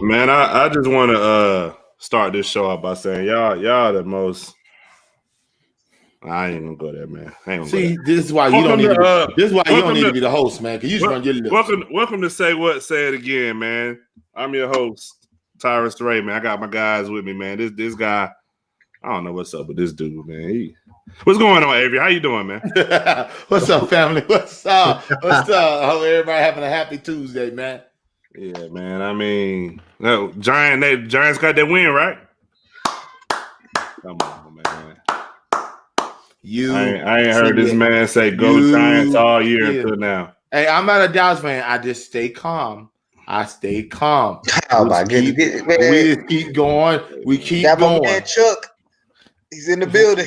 Man, I just want to start this show up by saying y'all the most. I ain't gonna go there, man. See, this is why you don't need to. This is why you don't need to be the host, man. Because you just run your lips. Welcome to Say It Again, man. I'm your host, Tyrus Ray, man. I got my guys with me, man. This guy, I don't know what's up with this dude, man. What's going on, Avery? How you doing, man? What's up, family? What's up? What's up? I hope everybody having a happy Tuesday, man. Yeah, man. I mean, no, Giants got that win, right? Come on, man. I ain't heard this man say "Go Giants" all year until now. Hey, I'm not a Dallas fan. I just stay calm. I stay calm. How about we just keep going. We keep going. My man Chuck, he's in the building.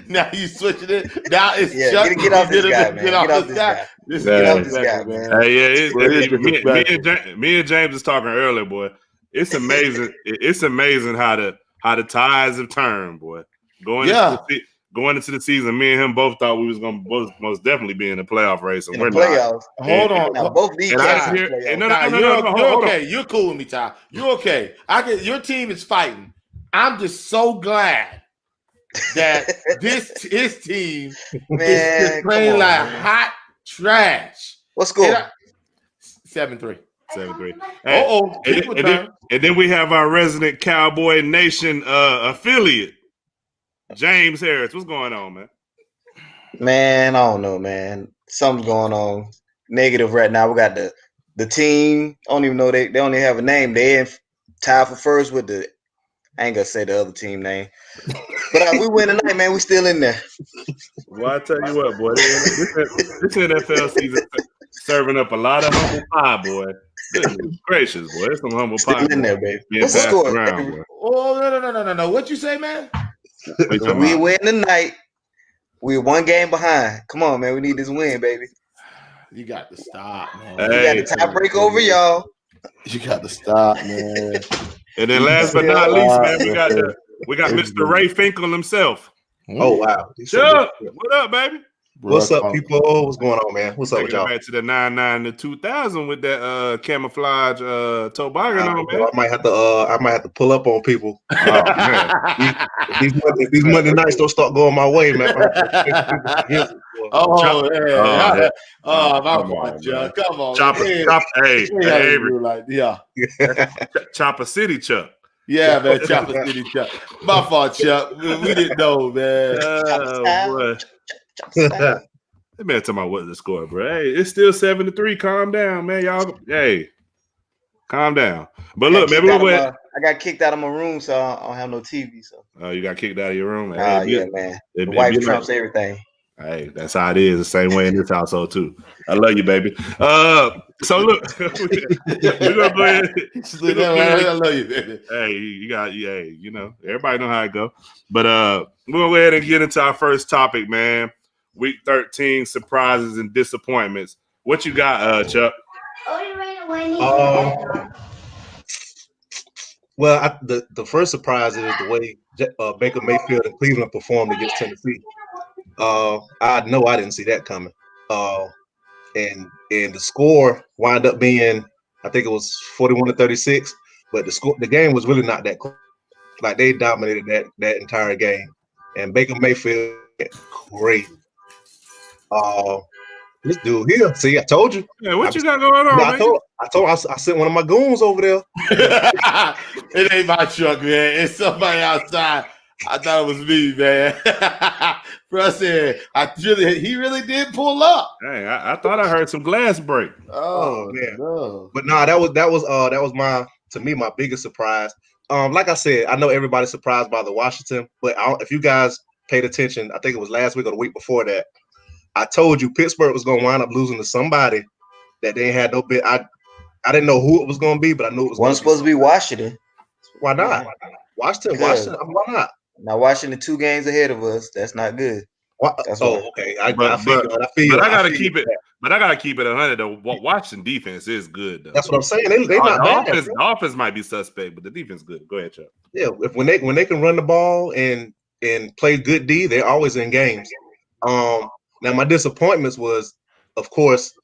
Now you switching it. Now it's Chuck. Get off this guy, man. Get off this guy. Get off this guy, man. Hey, me and James was talking earlier, boy. It's amazing. It's amazing how the tides have turned, boy. Going into the season, me and him both thought we was gonna most definitely be in the playoff race. And we're playoffs. Hold on. Now, both these guys. You're okay. You're cool with me, Ty. You're okay. Your team is fighting. I'm just so glad that his team is playing like hot trash. What's score? 7-3. 7-3. And then we have our resident Cowboy Nation affiliate, James Harris. What's going on, man? Man, I don't know, man. Something's going on. Negative right now. We got the team. I don't even know they only have a name. They tied for first with the. I ain't gonna say the other team name, but we win tonight, man. We still in there. Well, I tell you what, boy, this NFL season serving up a lot of humble pie, boy. Goodness gracious, boy, there's some humble pie in there, baby. What's the score? No. What you say, man? We win tonight. We're one game behind. Come on, man. We need this win, baby. You got to stop, man. Hey, we got the tie break over y'all. You got to stop, man. And then last but not least, man, we got Mr. Ray Finkel himself. Oh wow. Chuck, what up, baby? What's up, people? What's going on, man? What's up with y'all? Back to the 99 to 2000 with that camouflage toboggan on, man. I might have to pull up on people. Oh, man. if these Monday nights don't start going my way, man. My fault, Chuck. Come on. Chopper City Chuck. Yeah, man. Chopper City Chuck. My fault, Chuck. We didn't know, man. Oh, boy. That man talking about what's the score, bro. Hey, it's still 7-3. Calm down, man. Y'all, hey, calm down. But look, man, I got kicked out of my room, so I don't have no TV. So you got kicked out of your room? Yeah, man. The wife trumps everything. Hey, that's how it is. The same way in this household too. I love you, baby. So look, we're gonna go ahead. I love you, baby. Hey, you know, everybody know how it go. But we're gonna go ahead and get into our first topic, man. Week 13 surprises and disappointments. What you got, Chuck? Well, the first surprise is the way Baker Mayfield and Cleveland performed against Tennessee. I know I didn't see that coming. And the score wound up being, I think it was 41-36, but the game was really not that close. Like they dominated that entire game, and Baker Mayfield crazy. This dude here, see, I told you. Yeah, what you got going on? I sent one of my goons over there. It ain't my truck, man. It's somebody outside. I thought it was me, man. Bro, I said, he really did pull up. Hey, I thought I heard some glass break. Oh man. No. But nah, that was my biggest surprise. Like I said, I know everybody's surprised by the Washington, but if you guys paid attention, I think it was last week or the week before that, I told you Pittsburgh was going to wind up losing to somebody that they had no bit. I didn't know who it was going to be, but I knew it was. Wasn't supposed to be Washington. Why not? Washington. Why not? Now Washington 2 games ahead of us. That's not good. Okay. I gotta keep it. But I gotta keep it 100 though. Washington defense is good though. That's what I'm saying. They not bad. The offense might be suspect, but the defense is good. Go ahead, Chuck. Yeah, when they can run the ball and play good D, they're always in games. Now my disappointments was, of course,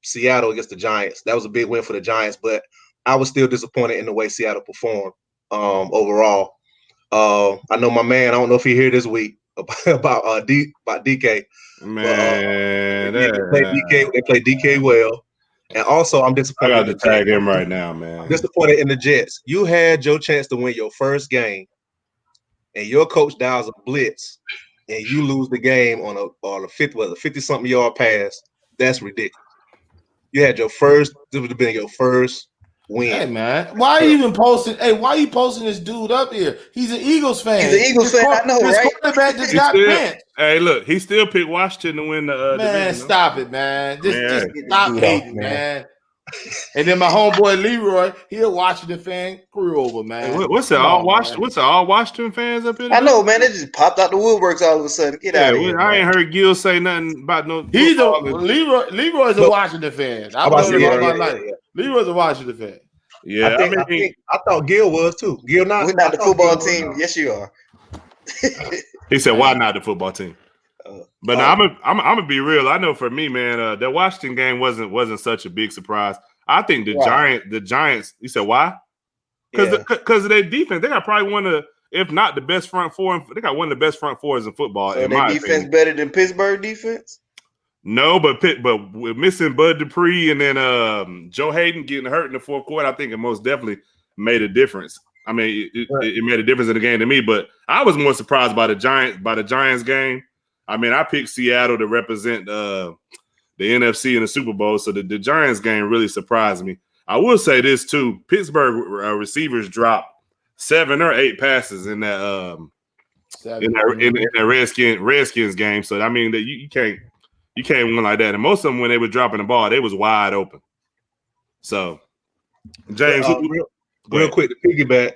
Seattle against the Giants. That was a big win for the Giants, but I was still disappointed in the way Seattle performed overall. I know my man. I don't know if he here this week about DK. Man, they play DK well, and also I'm disappointed. I got to tag him right now, man. I'm disappointed in the Jets. You had your chance to win your first game, and your coach dials a blitz, and you lose the game on a 50-something yard pass. That's ridiculous. You had your first. This would have been your first win. Hey man, why are you even posting? Hey, why are you posting this dude up here? He's an Eagles fan. He's an Eagles fan. I know, right? Quarterback just got benched. Hey, look, he still picked Washington to win the. Man, stop it, man. Just stop hating, man. And then my homeboy Leroy, he a Washington fan. Screw over, man. Hey, what's the all Washington fans up here? I know, man. They just popped out the woodworks all of a sudden. Get out of here. I ain't heard Gil say nothing about no. He's Leroy's a Washington fan. I've known him all my life. Leroy's a Washington fan. Yeah, I thought Gil was too. Gil not. We're not the football team. Yes, you are. He said, "Why not the football team?" But now, I'm gonna be real. I know for me, man, the Washington game wasn't such a big surprise. I think the Giants. You said why? Because of their defense, they got probably one of the, if not the best front four. They got one of the best front fours in football. So their defense better than Pittsburgh defense? No, but with missing Bud Dupree and then Joe Hayden getting hurt in the fourth quarter, I think it most definitely made a difference. I mean, it made a difference in the game to me. But I was more surprised by the Giants game. I mean, I picked Seattle to represent the NFC in the Super Bowl, so the Giants game really surprised me. I will say this too: Pittsburgh receivers dropped 7 or 8 passes in that in that Redskins game. So I mean, that you can't win like that. And most of them, when they were dropping the ball, they was wide open. So, James, real quick to piggyback,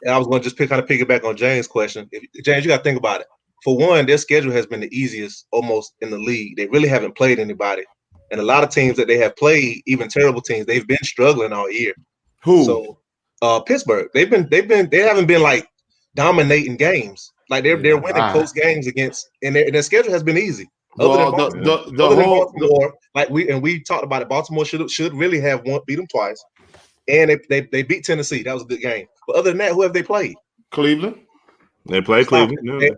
and I was going to just kind of piggyback on James' question. James, you got to think about it. For one, their schedule has been the easiest almost in the league. They really haven't played anybody. And a lot of teams that they have played, even terrible teams, they've been struggling all year. Who? So Pittsburgh. They haven't been like dominating games. Like they're winning close games against, and their schedule has been easy. Other than Baltimore, we talked about it. Baltimore should really have beat them twice. And they beat Tennessee. That was a good game. But other than that, who have they played? Cleveland. They played Cleveland.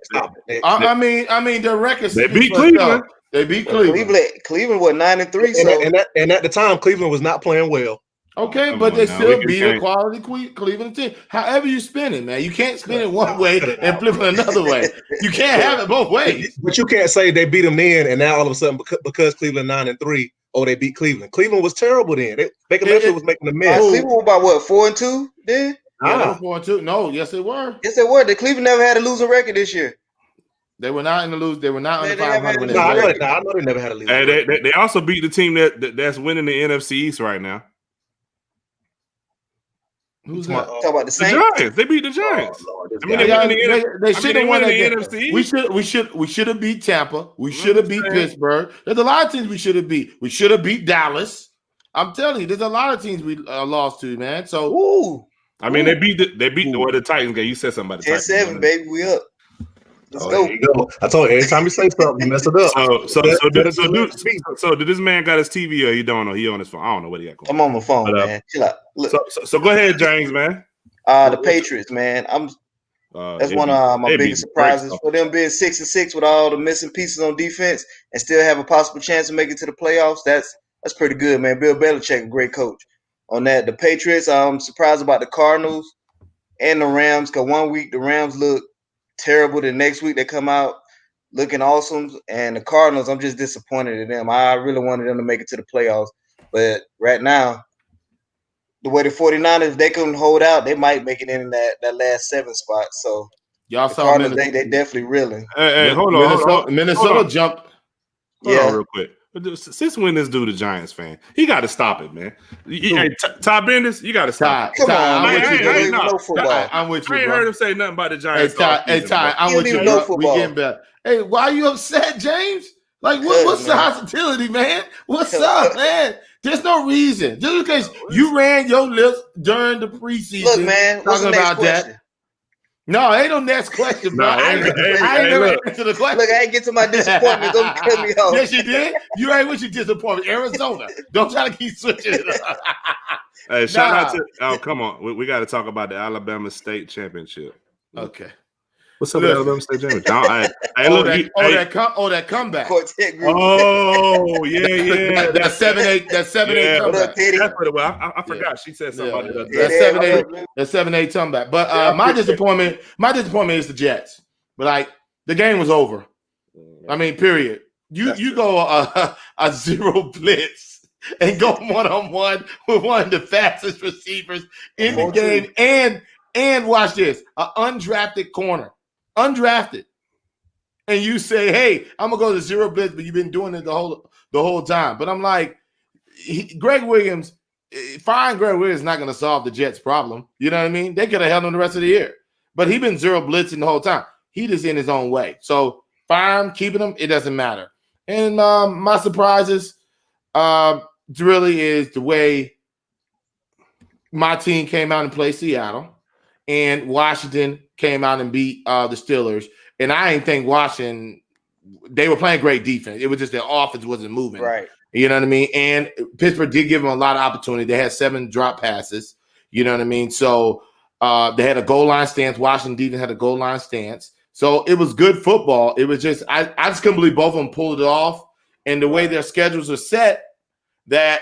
I mean, their records. They beat Cleveland. They beat Cleveland. Cleveland was 9-3. So and at the time, Cleveland was not playing well. Okay, but they still beat a quality Cleveland team. However you spin it, man, you can't spin it one way and flip it another way. You can't have it both ways. But you can't say they beat them then, and now all of a sudden because Cleveland 9-3, they beat Cleveland. Cleveland was terrible then. Baker Mayfield was making a mess. Cleveland was about what, 4-2 then? Yeah, 4-2. No, yes they were. Yes they were. The Cleveland never had a losing record this year. They were not in the lose. They were not on the 500 when they played. I know they never had a losing record. They also beat the team that's winning the NFC East right now. Who's that? Talk about the Saints. The Giants. They beat the Giants. They should have won the NFC. We should have beat Tampa. We should have beat Pittsburgh. There's a lot of teams we should have beat. We should have beat Dallas. I'm telling you, there's a lot of teams we lost to, man. So, I mean, they beat the Titans game. You said something about the 10-7, baby. We up. Let's go. There you go. I told you, every time you say something, you mess it up. So did this man got his TV or he don't know? He on his phone. I don't know what he got going. I'm on my phone, man. Chill out. Look. So go ahead, James, man. The Patriots, man. That's one of my biggest surprises for them being 6-6 with all the missing pieces on defense and still have a possible chance to make it to the playoffs. That's pretty good, man. Bill Belichick, a great coach. On that, the Patriots, I'm surprised about the Cardinals and the Rams because one week the Rams look terrible. The next week they come out looking awesome. And the Cardinals, I'm just disappointed in them. I really wanted them to make it to the playoffs. But right now, the way the 49ers, they couldn't hold out, they might make it in that last 7 spot. So y'all saw Cardinals, they definitely reeling. Hey, hold on. Minnesota jumped. Hold on real quick. Since when this dude a Giants fan? He got to stop it, man. Hey, Todd Bendis, you got to stop. Come on, I'm with you. I'm with you. I ain't heard him say nothing about the Giants. Hey, Ty, I'm with you. We getting better. Hey, why are you upset, James? Like, what's the hostility, man? What's up, man? There's no reason. Just because you ran your lips during the preseason. Look, man, talking about that. No, ain't no next question, bro. I ain't never answered the question. Look, I ain't get to my disappointment. Don't cut me off. Yes, you did. You ain't with your disappointment. Arizona. Don't try to keep switching it up. Hey, shout out to. Oh, come on. We got to talk about the Alabama State Championship. Okay. What's up with Alabama State Championship? That comeback. Oh, yeah. That's 7-8. That's 7-8 comeback. That's what it was. I forgot. She said something about that. That's 7-8 comeback. But my disappointment is the Jets. But like the game was over. I mean, period. You go a zero blitz and go 1-on-1 with one of the fastest receivers in the game, and watch this, an undrafted corner. Undrafted, and you say, "Hey, I'm gonna go to zero blitz," but you've been doing it the whole time. But I'm like, Greg Williams, firing Greg Williams is not gonna solve the Jets' problem. You know what I mean? They could have held him the rest of the year, but he's been zero blitzing the whole time. He just in his own way. So fire him, keeping him, it doesn't matter. And my surprises, really is the way my team came out and played Seattle, and Washington came out and beat the Steelers. And I didn't think Washington, they were playing great defense. It was just their offense wasn't moving. Right. You know what I mean? And Pittsburgh did give them a lot of opportunity. They had 7 drop passes. You know what I mean? So they had a goal line stance. Washington defense had a goal line stance. So it was good football. It was just, I just couldn't believe both of them pulled it off. And the way their schedules are set, that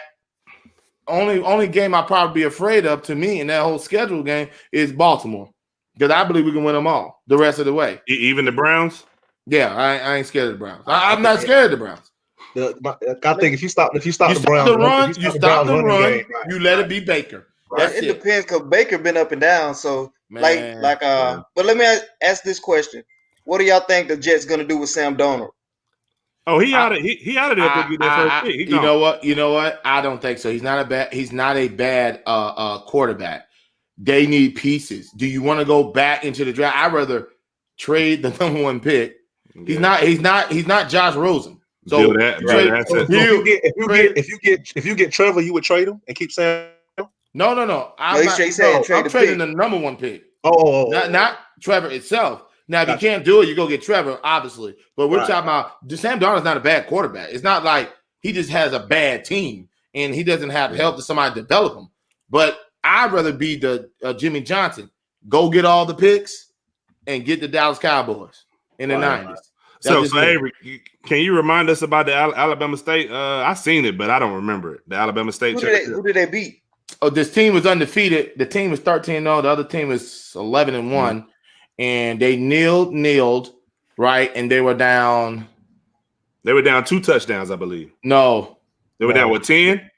only game I'll probably be afraid of, to me, in that whole schedule game is Baltimore. Because I believe we can win them all the rest of the way. Even the Browns? Yeah, I ain't scared of the Browns. I'm not scared of the Browns. I think if you stop the Browns, you stop the run, you let it be Baker. Right. It depends, because Baker been up and down. So but let me ask this question: what do y'all think the Jets gonna do with Sam Darnold? Oh, he out of there to get that first pick. You know what? I don't think so. He's not a bad quarterback. They need pieces. Do you want to go back into the draft? I'd rather trade the number 1 pick. Yeah. He's not Josh Rosen. So if you get Trevor, you would trade him and keep Sam. No. I'm trading the number 1 pick. Not Trevor itself. Now, if you can't do it, you go get Trevor, obviously. But we're talking about Sam Darnold's not a bad quarterback. It's not like he just has a bad team and he doesn't have help to somebody develop him. But I'd rather be the Jimmy Johnson. Go get all the picks and get the Dallas Cowboys in the 90s. So Avery, can you remind us about the Alabama State? I seen it, but I don't remember it. The Alabama State. Who did they beat? Oh, this team was undefeated. The team was 13-0. The other team was 11-1, and they kneeled, right? And they were down. They were down 2 touchdowns, I believe. No, they were down with 10.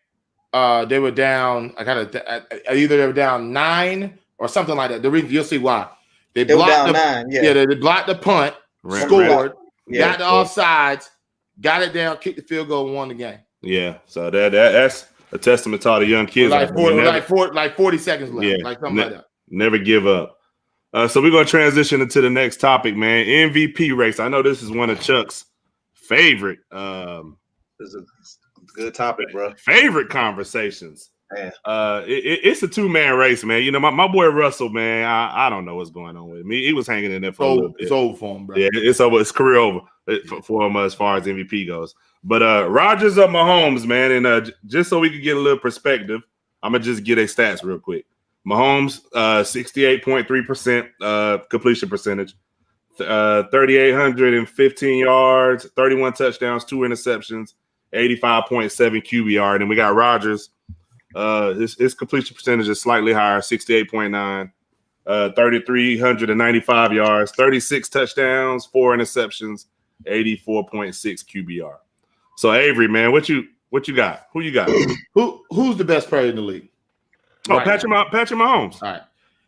They were down. Either they were down 9 or something like that. The reason, you'll see why. They blocked down 9. Yeah, they blocked the punt, scored, got the offsides, got it down, kicked the field goal, and won the game. Yeah, so that's a testament to all the young kids. Like 40 seconds left, like something like that. Never give up. So we're gonna transition into the next topic, man. MVP race. I know this is one of Chuck's favorite. It's a good topic, bro. Favorite conversations. Man. It's a 2-man race, man. You know, my boy Russell, man. I don't know what's going on with him. He was hanging in there for a little bit. It's over for him, bro. Yeah, it's over. It's career over for him as far as MVP goes. But Rodgers or Mahomes, man, and just so we can get a little perspective, I'm gonna just get a stats real quick. Mahomes, 68.3% completion percentage, 3,815 yards, 31 touchdowns, 2 interceptions, 85.7 QBR. And then we got Rodgers. His completion percentage is slightly higher, 68.9, 3,395 yards, 36 touchdowns, 4 interceptions, 84.6 QBR. So Avery, man, what you got? Who you got? Who's the best player in the league? Oh, Patrick Mahomes. All right.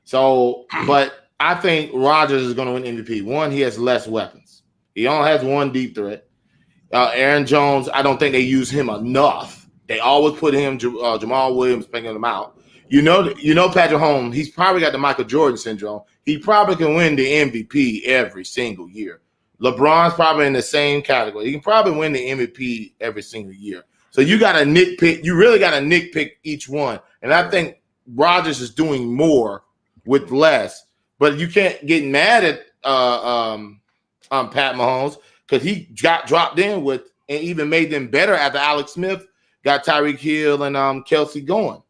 So, but I think Rodgers is going to win MVP. One, he has less weapons. He only has 1 deep threat. Aaron Jones, I don't think they use him enough. They always put him, Jamal Williams, picking him out. You know, Patrick Mahomes, he's probably got the Michael Jordan syndrome. He probably can win the MVP every single year. LeBron's probably in the same category. He can probably win the MVP every single year. So you got to nitpick. You really got to nitpick each one. And I think Rodgers is doing more with less. But you can't get mad at Pat Mahomes because he got dropped in with and even made them better after Alex Smith got Tyreek Hill and Kelsey going.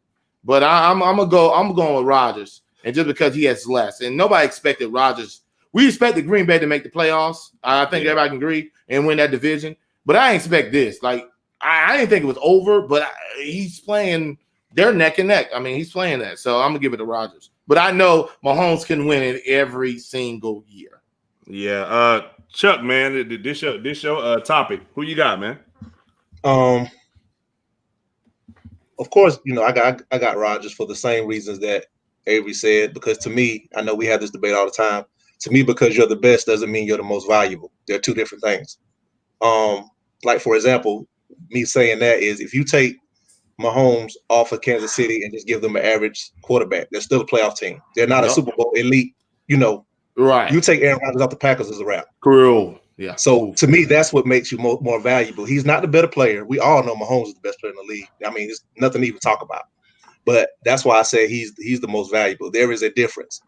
But I'm going with Rodgers, and just because he has less, and nobody expected Rodgers. We expected Green Bay to make the playoffs. I think everybody can agree and win that division. But I didn't expect this. Like I didn't think it was over. But he's playing. They're neck and neck. I mean, he's playing that. So I'm gonna give it to Rodgers. But I know Mahomes can win it every single year. Yeah, Chuck, man, this show topic. Who you got, man? Of course, I got Rodgers for the same reasons that Avery said. Because to me, I know we have this debate all the time. To me, because you're the best doesn't mean you're the most valuable. They're two different things. Like for example, me saying that is if you take Mahomes off of Kansas City and just give them an average quarterback, they're still a playoff team. They're not a Super Bowl elite. Right. You take Aaron Rodgers off the Packers as a wrap. Cool. Yeah. So to me, that's what makes you more valuable. He's not the better player. We all know Mahomes is the best player in the league. I mean, there's nothing to even talk about. But that's why I say he's the most valuable. There is a difference.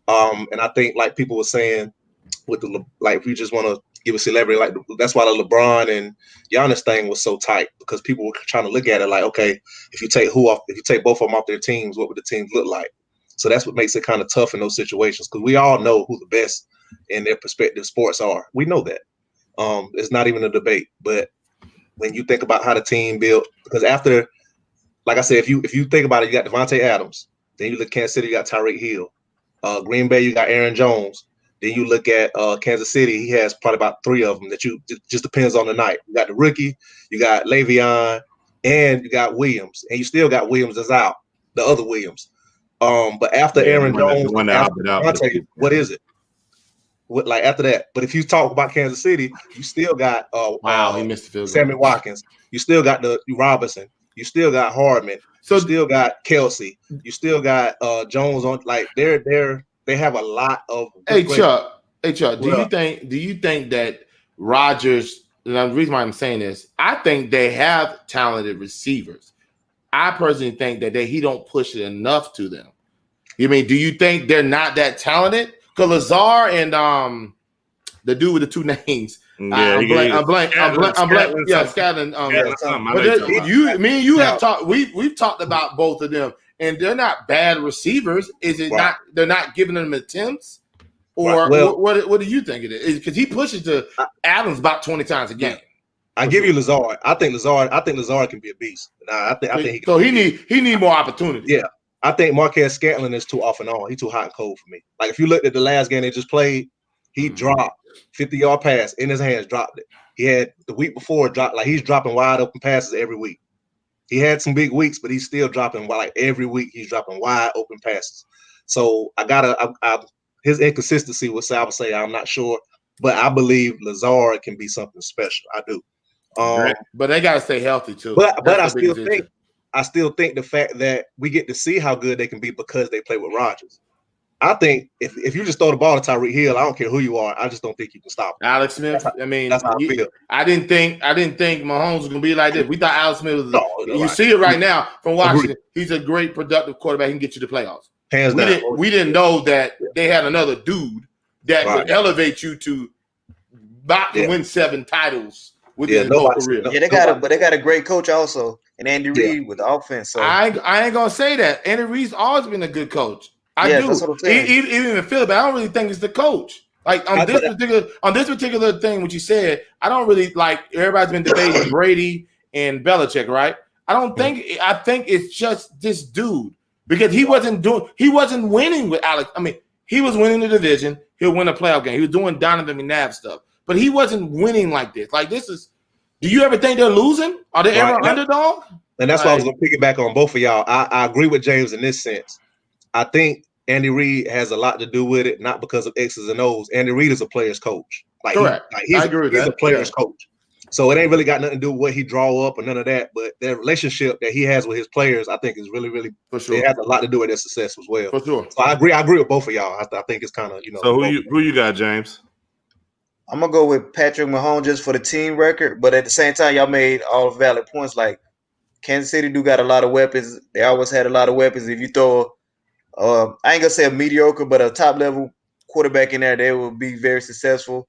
And I think like people were saying with if you just want to give a celebrity, like that's why the LeBron and Giannis thing was so tight, because people were trying to look at it like, okay, if you take both of them off their teams, what would the teams look like? So that's what makes it kind of tough in those situations, because we all know who the best in their prospective sports are. We know that. It's not even a debate. But when you think about how the team built, because after, like I said, if you think about it, you got Devontae Adams, then you look at Kansas City, you got Tyreek Hill. Green Bay, you got Aaron Jones. Then you look at Kansas City, he has probably about 3 of them that just depends on the night. You got the rookie, you got Le'Veon, and you got Williams. And you still got Williams that's out, the other Williams. But after Aaron Jones, what is it? Like after that? But if you talk about Kansas City, you still got he missed the field. Sammy Watkins. You still got the Robinson. You still got Hardman. So you still got Kelsey. You still got Jones on. Like they have a lot of. Hey Chuck, do you think that Rodgers? And the reason why I'm saying this, I think they have talented receivers. I personally think that he don't push it enough to them. You mean, do you think they're not that talented? Because Lazard and the dude with the 2 names. I'm blank. Yeah, Scotland. Me and you have talked. We've talked about both of them, and they're not bad receivers. Is it not? They're not giving them attempts, or what do you think it is? Because he pushes to Adams about 20 times a game. I give you Lazard. I think Lazard can be a beast. I think he need more opportunity. Yeah. I think Marquez Scantling is too off and on. He's too hot and cold for me. Like if you looked at the last game they just played, he dropped 50-yard pass in his hands, dropped it. He had the week before dropped, like he's dropping wide open passes every week. He had some big weeks, but he's still dropping every week. He's dropping wide open passes. So his inconsistency I would say I'm not sure, but I believe Lazard can be something special. I do. But they gotta stay healthy too. But I still think the fact that we get to see how good they can be because they play with Rodgers. I think if you just throw the ball to Tyreek Hill, I don't care who you are. I just don't think you can stop him. Alex Smith. That's how I feel. I didn't think Mahomes was gonna be like this. We thought Alex Smith was. You see it right now from Washington. He's a great productive quarterback. He can get you to the playoffs. Hands down. We didn't know that they had another dude that could elevate you to about to win 7 titles within his whole career. Yeah, they got a great coach also, and Andy Reid with the offense. So I ain't gonna say that. Andy Reid's always been a good coach. I do. That's what I'm saying. Even in Philly, but I don't really think it's the coach. Like on this particular thing, what you said, I don't really like. Everybody's been debating Brady and Belichick, right? I think it's just this dude because he wasn't winning with Alex. I mean, he was winning the division. He'll win a playoff game. He was doing Donovan McNabb stuff, but he wasn't winning like this. Like this is. Do you ever think they're losing? Are they ever underdog? And that's why I was going to piggyback on both of y'all. I agree with James in this sense. I think Andy Reid has a lot to do with it, not because of X's and O's. Andy Reid is a player's coach. Correct. I agree with that. He's a player's coach. So it ain't really got nothing to do with what he draw up or none of that. But the relationship that he has with his players, I think, is really, really for sure. It has a lot to do with their success as well. For sure. So I agree with both of y'all. I think it's kind of So who you got, James? I'm gonna go with Patrick Mahomes just for the team record, but at the same time, y'all made all valid points. Like Kansas City do got a lot of weapons. They always had a lot of weapons. If you throw, I ain't gonna say a mediocre, but a top level quarterback in there, they will be very successful.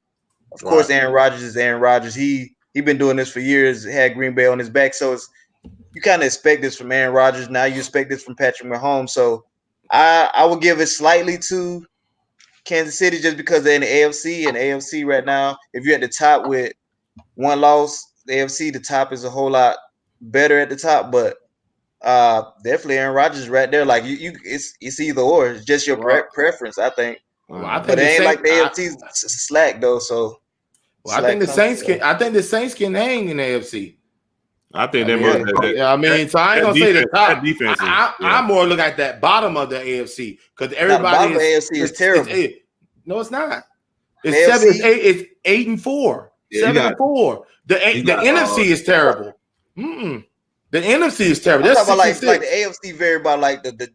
Of course, Aaron Rodgers is Aaron Rodgers. He been doing this for years. Had Green Bay on his back, so you kind of expect this from Aaron Rodgers. Now you expect this from Patrick Mahomes. So I would give it slightly to Kansas City just because they're in the AFC, and AFC right now, if you're at the top with one loss, the AFC, the top is a whole lot better at the top, but definitely Aaron Rodgers right there. Like it's either or. It's just your preference, I think. Well, I think but it ain't like the AFC's slack though. So, I think the Saints can. I think the Saints can hang in the AFC. I think they so I ain't gonna say the top. Defense I more look at that bottom of the AFC because everybody AFC is terrible. No, it's not. It's 8-4, 7-4. The NFC is terrible. The NFC is terrible. I'm talking about like the AFC vary by like the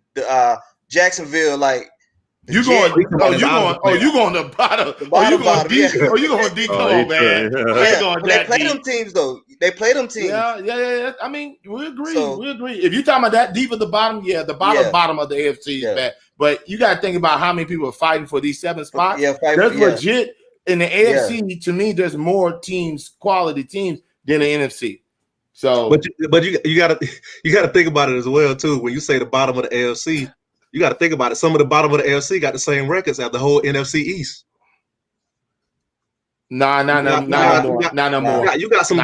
Jacksonville like. You going to the bottom. You going deep. Come on, man. They play them teams though. They play them teams. Yeah. I mean, we agree. If you're talking about that deep at the bottom, the bottom of the AFC is bad. But you got to think about how many people are fighting for these 7 spots. There's legit in the AFC. To me, there's more teams, quality teams, than the NFC. So, but you got to think about it as well too. When you say the bottom of the AFC. You got to think about it. Some of the bottom of the AFC got the same records as the whole NFC East. No more. You got some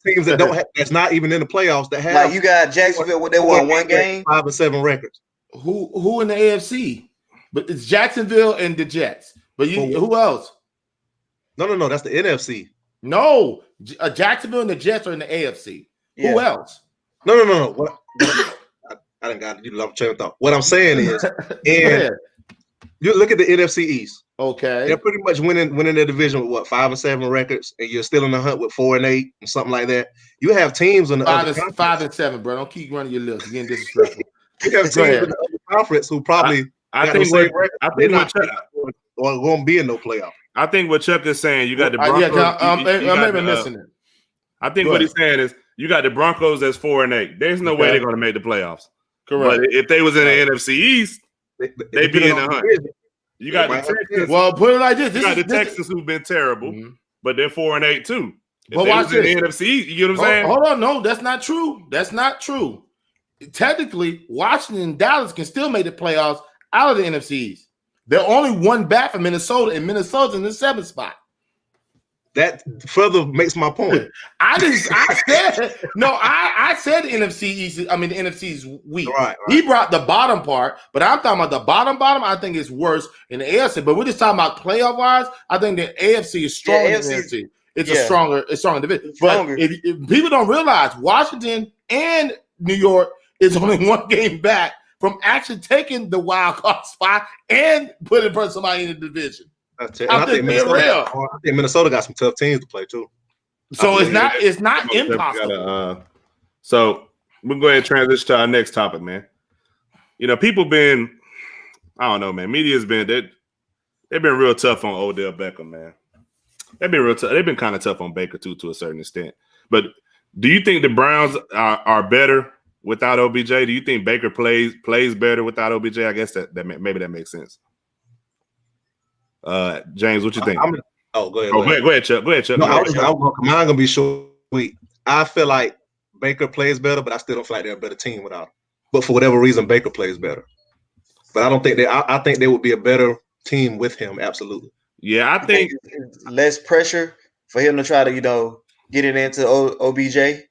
teams that don't have, that's not even in the playoffs that have. Like you got Jacksonville, they won one game, 5-7 records. Who in the AFC? But it's Jacksonville and the Jets. But who else? No. That's the NFC. No, Jacksonville and the Jets are in the AFC. Yeah. Who else? No. What? I didn't got you love train of thought. What I'm saying is, and you look at the NFC East. Okay, they're pretty much winning their division with 5-7 records, and you're still in the hunt with 4-8 and something like that. You have teams on the 5-7, bro. Don't keep running your lips. You're getting disrespectful. You have teams in the other conference who probably I think what won't be in no playoff. I think what Chuck is saying, you got the Broncos. I'm maybe missing it. I think what he's saying is you got the Broncos that's 4-8. There's no way they're going to make the playoffs. Correct. But if they was in the NFC East, they'd be in the hunt. You got the Texans. Well, put it like this. You got the Texans who've been terrible, but they're 4-8 too. But watch this. In the NFC East, you get what I'm saying? Hold on, no, that's not true. That's not true. Technically, Washington and Dallas can still make the playoffs out of the NFC East. They're only one back from Minnesota, and Minnesota's in the 7th spot. That further makes my point. I said the NFC East. I mean, the NFC is weak. Right. He brought the bottom part, but I'm talking about the bottom. I think it's worse in the AFC. But we're just talking about playoff wise. I think the AFC is stronger than the NFC. It's a stronger division. But if people don't realize, Washington and New York is only one game back from actually taking the wild card spot and putting somebody in the division. I think Minnesota got some tough teams to play too. So it's not impossible. So we'll go ahead and transition to our next topic, man. You know, people been, I don't know, man. Media's been they've been real tough on Odell Beckham, man. They've been real tough. They've been kind of tough on Baker too, to a certain extent. But do you think the Browns are better without OBJ? Do you think Baker plays better without OBJ? I guess that maybe that makes sense. James, what you think? Go ahead. Go ahead, Chuck. No, I'm gonna be short. I feel like Baker plays better, but I still don't feel like they're a better team without him. But for whatever reason, Baker plays better. But I don't think I think they would be a better team with him. Absolutely. Yeah, I think less pressure for him to try to get it into OBJ.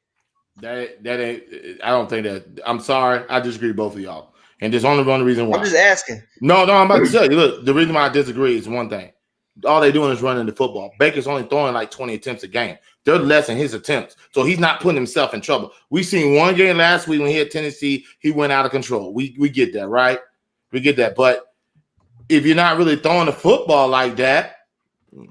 That ain't. I don't think that. I'm sorry. I disagree with both of y'all. And there's only one reason why. I'm just asking. No, I'm about to tell you. Look, the reason why I disagree is one thing. All they're doing is running the football. Baker's only throwing like 20 attempts a game. They're less in his attempts. So he's not putting himself in trouble. We seen one game last week when he had Tennessee, he went out of control. We get that, right? We get that. But if you're not really throwing the football like that,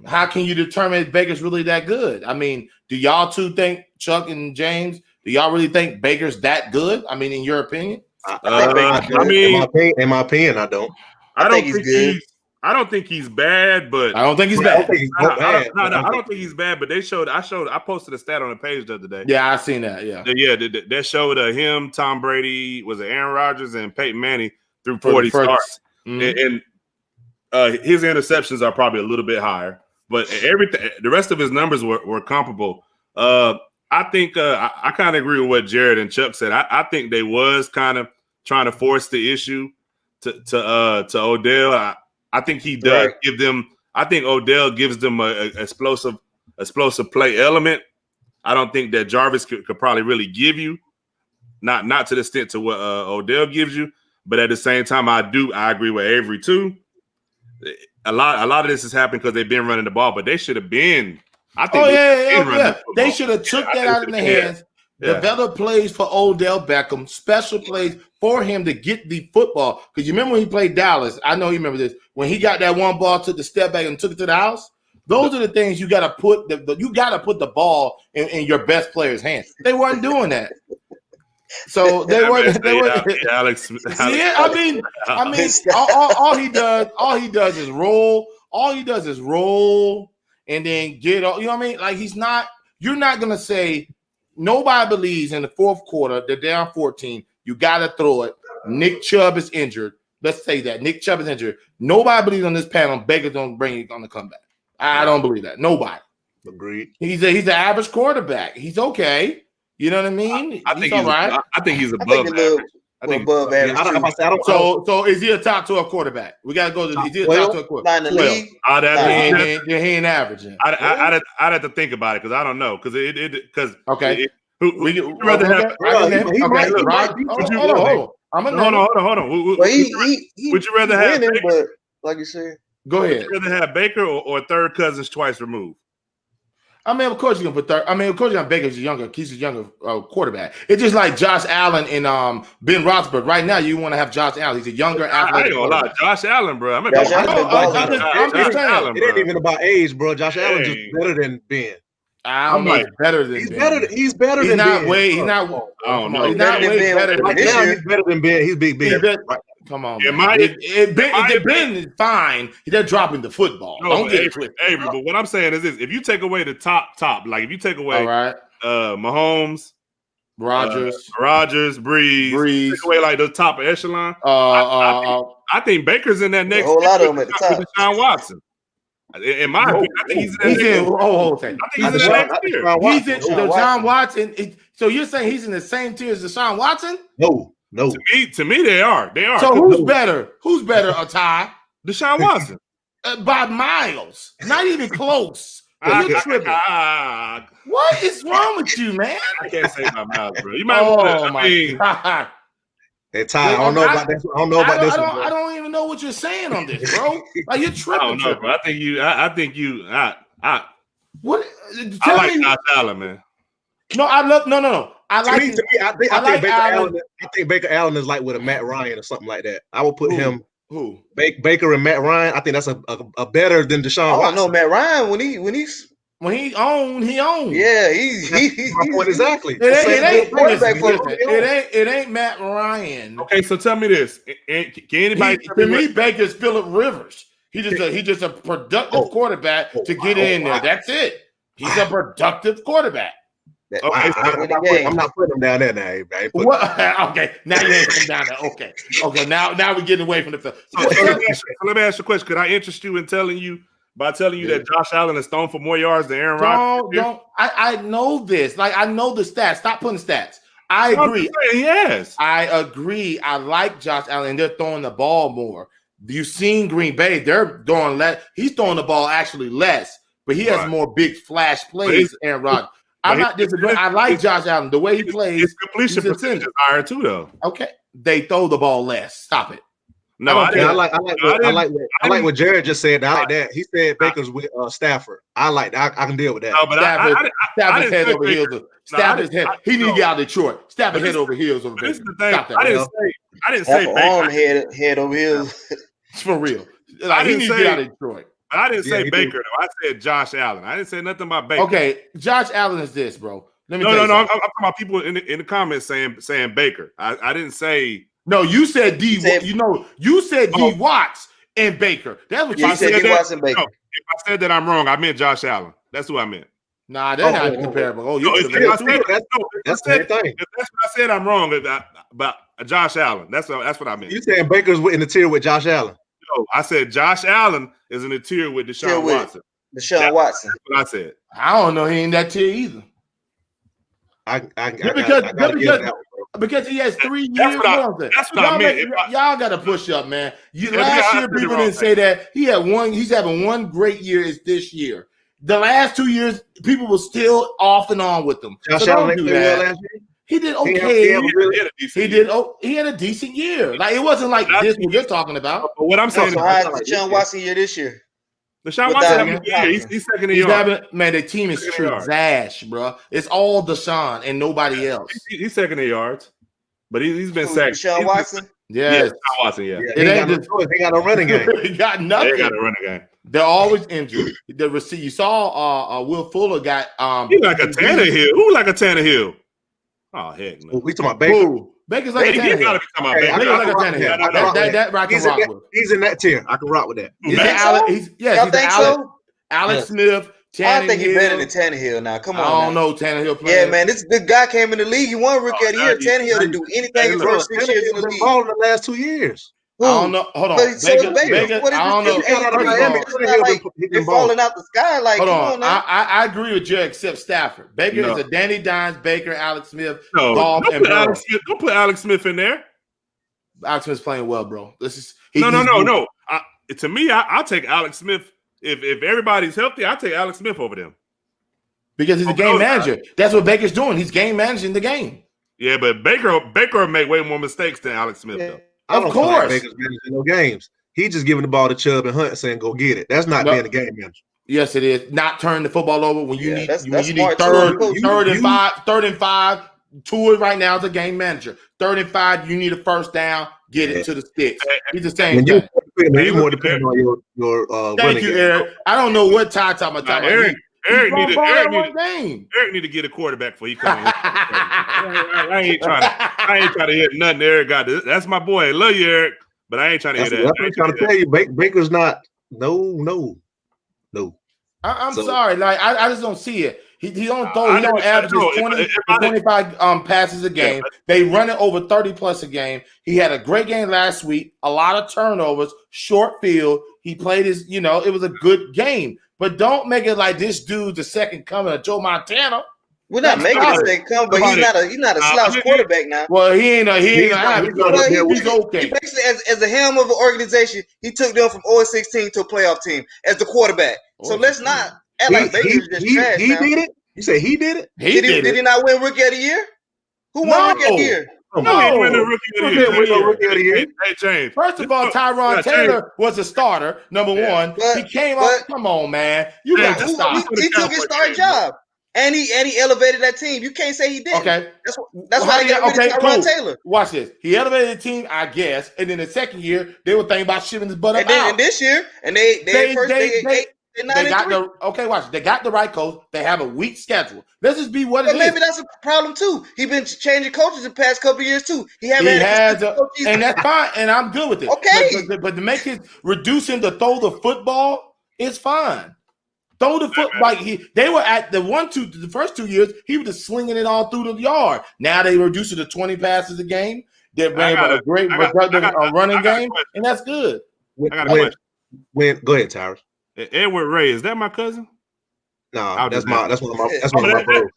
how can you determine if Baker's really that good? I mean, Do y'all two think, Chuck and James, do y'all really think Baker's that good? I mean, in your opinion? In my opinion, I don't. I think he's good. I don't think he's bad, but I don't think he's bad. I don't think he's bad. But I posted a stat on the page the other day. Yeah, I seen that. Yeah, that showed him, Tom Brady, was it Aaron Rodgers and Peyton Manning through 40 starts, and his interceptions are probably a little bit higher, but the rest of his numbers were comparable. I think I kind of agree with what Jared and Chuck said. I think they was kind of trying to force the issue to Odell. I think he does give them. I think Odell gives them a explosive play element. I don't think that Jarvis could probably really give you, not to the extent to what Odell gives you. But at the same time, I agree with Avery too. A lot of this has happened because they've been running the ball, but they should have been. I think they should have took that out of their hands. Develop plays for Odell Beckham, special plays for him to get the football. Because you remember when he played Dallas, I know you remember this, when he got that one ball, took the step back and took it to the house. Those are the things you got to put. You got to put the ball in your best player's hands. They weren't doing that, so they weren't. Alex. Yeah, I mean, all he does is roll. All he does is roll and then get. You know what I mean? Like he's not. You're not gonna say. Nobody believes in the fourth quarter, they're down 14. You got to throw it. Nick Chubb is injured. Let's say that. Nick Chubb is injured. Nobody believes on this panel Baker's going to bring it on the comeback. I don't believe that. Nobody. Agreed. He's an average quarterback. He's okay. You know what I mean? I think he's all right. I think he's above average. I think above average. So is he a top 12 quarterback? We got to go to. Is he a top 12 quarterback? Not in the league. He ain't averaging. I'd have to think about it because I don't know because okay. Would you rather have? Hold on. Would you rather have? But like you said, go ahead. Would you rather have Baker or third cousins twice removed? I mean, of course you're gonna put third. I mean, of course you're gonna Baker's younger. He's a younger quarterback. It's just like Josh Allen and Ben Roethlisberger. Right now, you want to have Josh Allen. He's a younger athletic. Josh Allen, bro. Josh Allen. It ain't even about age, bro. Josh Allen just better than Ben. I don't know. He's better than Ben. He's better than Ben. He's not. I don't know. He's not way better than Ben. He's better than Ben. He's big Ben. Come on. Ben is fine. They're dropping the football. Don't get it twisted. Avery, but what I'm saying is this: if you take away the top, like if you take away Mahomes, Rodgers, Breeze, take away like the top echelon, I think Baker's in that next. A whole lot of them at the top. Deshaun Watson. In my opinion, I think he's in that next tier. He's in Deshaun Watson. So you're saying he's in the same tier as Deshaun Watson? No. To me, they are. So who's better? Who's better? A tie? Deshaun Watson. By miles. Not even close. You're tripping. What is wrong with you, man? I can't say by miles, bro. You might want to. God. Hey, Ty, I don't know about this. I don't even know what you're saying on this, bro. Like you're tripping. I don't know, bro. I think you. What? I like Josh Allen, man. No. I think Baker Allen is like with a Matt Ryan or something like that. I will put him. Who? Baker and Matt Ryan. I think that's a better than Deshaun Watson. No, Matt Ryan when he owned. Yeah, he's exactly. It ain't Matt Ryan. Okay, so tell me this: can anybody? To me, Baker's Phillip Rivers. He's just a productive quarterback to get in there. That's it. He's a productive quarterback. I'm not putting him down there now. Okay, now you ain't come down there. Okay. Now we're getting away from the film. So let me ask you a question. Could I interest you in telling you that Josh Allen is thrown for more yards than Aaron Rodgers? I know this. Like I know the stats. Stop putting stats. I agree. Yes, I agree. I like Josh Allen. They're throwing the ball more. You've seen Green Bay. They're throwing less. He's throwing the ball actually less, but he has more big flash plays than Aaron Rodgers. I'm not disagreeing. I like Josh Allen. The way he plays. His completion percentage is higher too, though. Okay. They throw the ball less. Stop it. No, I like what Jared just said. I like that. He said Baker's with Stafford. I like that. I can deal with that. No, but Stafford's head over heels. Stafford's head. He need to get out of Detroit. Stafford head over heels over Baker. This is the thing. I didn't say Baker. Head over heels. For real. Like, he needs to get out of Detroit. I didn't say Baker, though. I said Josh Allen. I didn't say nothing about Baker. Okay, Josh Allen is this, bro. Let me no. I'm talking about people in the comments saying Baker. I didn't say. No, you said D. You said D. Watts and Baker. That's what you said. D. Watts and Baker. No, if I said that I'm wrong, I meant Josh Allen. That's who I meant. Nah, they're not comparable. Oh, that's the same thing. That's what I said. I'm wrong about Josh Allen. That's what I meant. You saying Baker's in the tier with Josh Allen? No, I said Josh Allen is in the tier with Deshaun Watson. Deshaun Watson. That's what I said. I don't know. He ain't that tier either. Because he has 3 years. That's what I meant. Y'all got to push up, man. Last year, people didn't say that. He's having one great year. Is this year? The last 2 years, people were still off and on with him. Josh Allen did well last year. He did okay. He had a decent year. Like it wasn't like this what you're talking about. But what I'm saying is Deshaun Watson year this year. Deshaun Watson, he's second in yards. Man, the team is trash, bro. It's all Deshaun and nobody else. He's second in yards, but he's been sacked. Deshaun Watson. Deshaun Watson. Yeah. He got a running game. He got nothing. They got a running game. They're always injured. You saw Will Fuller got he like a Tannehill. Who like a Tannehill? Oh heck no. We talking about Baker. Baker's like a Tannehill. That I can rock with. He's in that tier. I can rock with that. Alex Smith. Tannehill. I think he's better than Tannehill now. Come on. I don't know Tannehill. Yeah, man. This guy came in the league. He won rookie of the year. Tannehill didn't do anything in the first 6 years in the league. All in the last 2 years. I don't know. Hold on. Baker, I don't know. They're falling out the sky. Like, hold on. I agree with you, except Stafford. Baker is a Danny Dimes, Baker, Alex Smith, Goff, and Burrow. Don't put Alex Smith in there. Alex Smith's playing well, bro. No. To me, I'll take Alex Smith. If everybody's healthy, I'll take Alex Smith over them. Because he's a game manager. That's what Baker's doing. He's game managing the game. Yeah, but Baker make way more mistakes than Alex Smith, though. Of course. Baker's managing no games. He just giving the ball to Chubb and Hunt saying, go get it. That's not being a game manager. Yes, it is. Not turn the football over when you need third and five. Tua right now is a game manager. 3rd and 5, you need a first down, get it to the sticks. He's the same guy. You more depending on your Thank you, Eric. I don't know what Ty talking about. Eric need to get a quarterback before he comes. I ain't trying to hear nothing Eric got. That's my boy. I love you, Eric, but I ain't trying to hear that. I'm trying to tell you, Baker's not. No. I'm sorry. Like I just don't see it. He don't throw. He don't average 25 passes a game. They run it over 30 plus a game. He had a great game last week. A lot of turnovers, short field. He played his. It was a good game. But don't make it like this dude's the second coming of Joe Montana. We're not making a second coming, but he's not a slouch quarterback now. Well, he's okay. He basically, as the helm of an organization, he took them from 0-16 to a playoff team as the quarterback. So let's not act like Baker's just trash. He did it. You say he did it? Did he not win Rookie of the Year? Who won Rookie of the Year? No, he win the Rookie of the Year. Hey, James. First of all, Tyrod Taylor was a starter, number one. He came up. Come on, man. You got to stop. He took his starting job. And he elevated that team. You can't say he didn't. Okay. That's why he got rid of Tyrod Taylor. Watch this. He elevated the team, I guess. And then the second year, they were thinking about shipping his butt up. And then this year, and they got the right coach. They have a weak schedule. Let's just be what it is. Maybe that's a problem too. He's been changing coaches the past couple of years too. And that's fine. And I'm good with it. Okay, but to make it reduce him to throw the football is fine. Throw the foot like they were at the first 2 years. He was just slinging it all through the yard. Now they reduce it to 20 passes a game. They're bringing a great running game, and that's good. I got a question. Go ahead, Tyrus. Edward Ray, is that my cousin? No, that's one of my bros.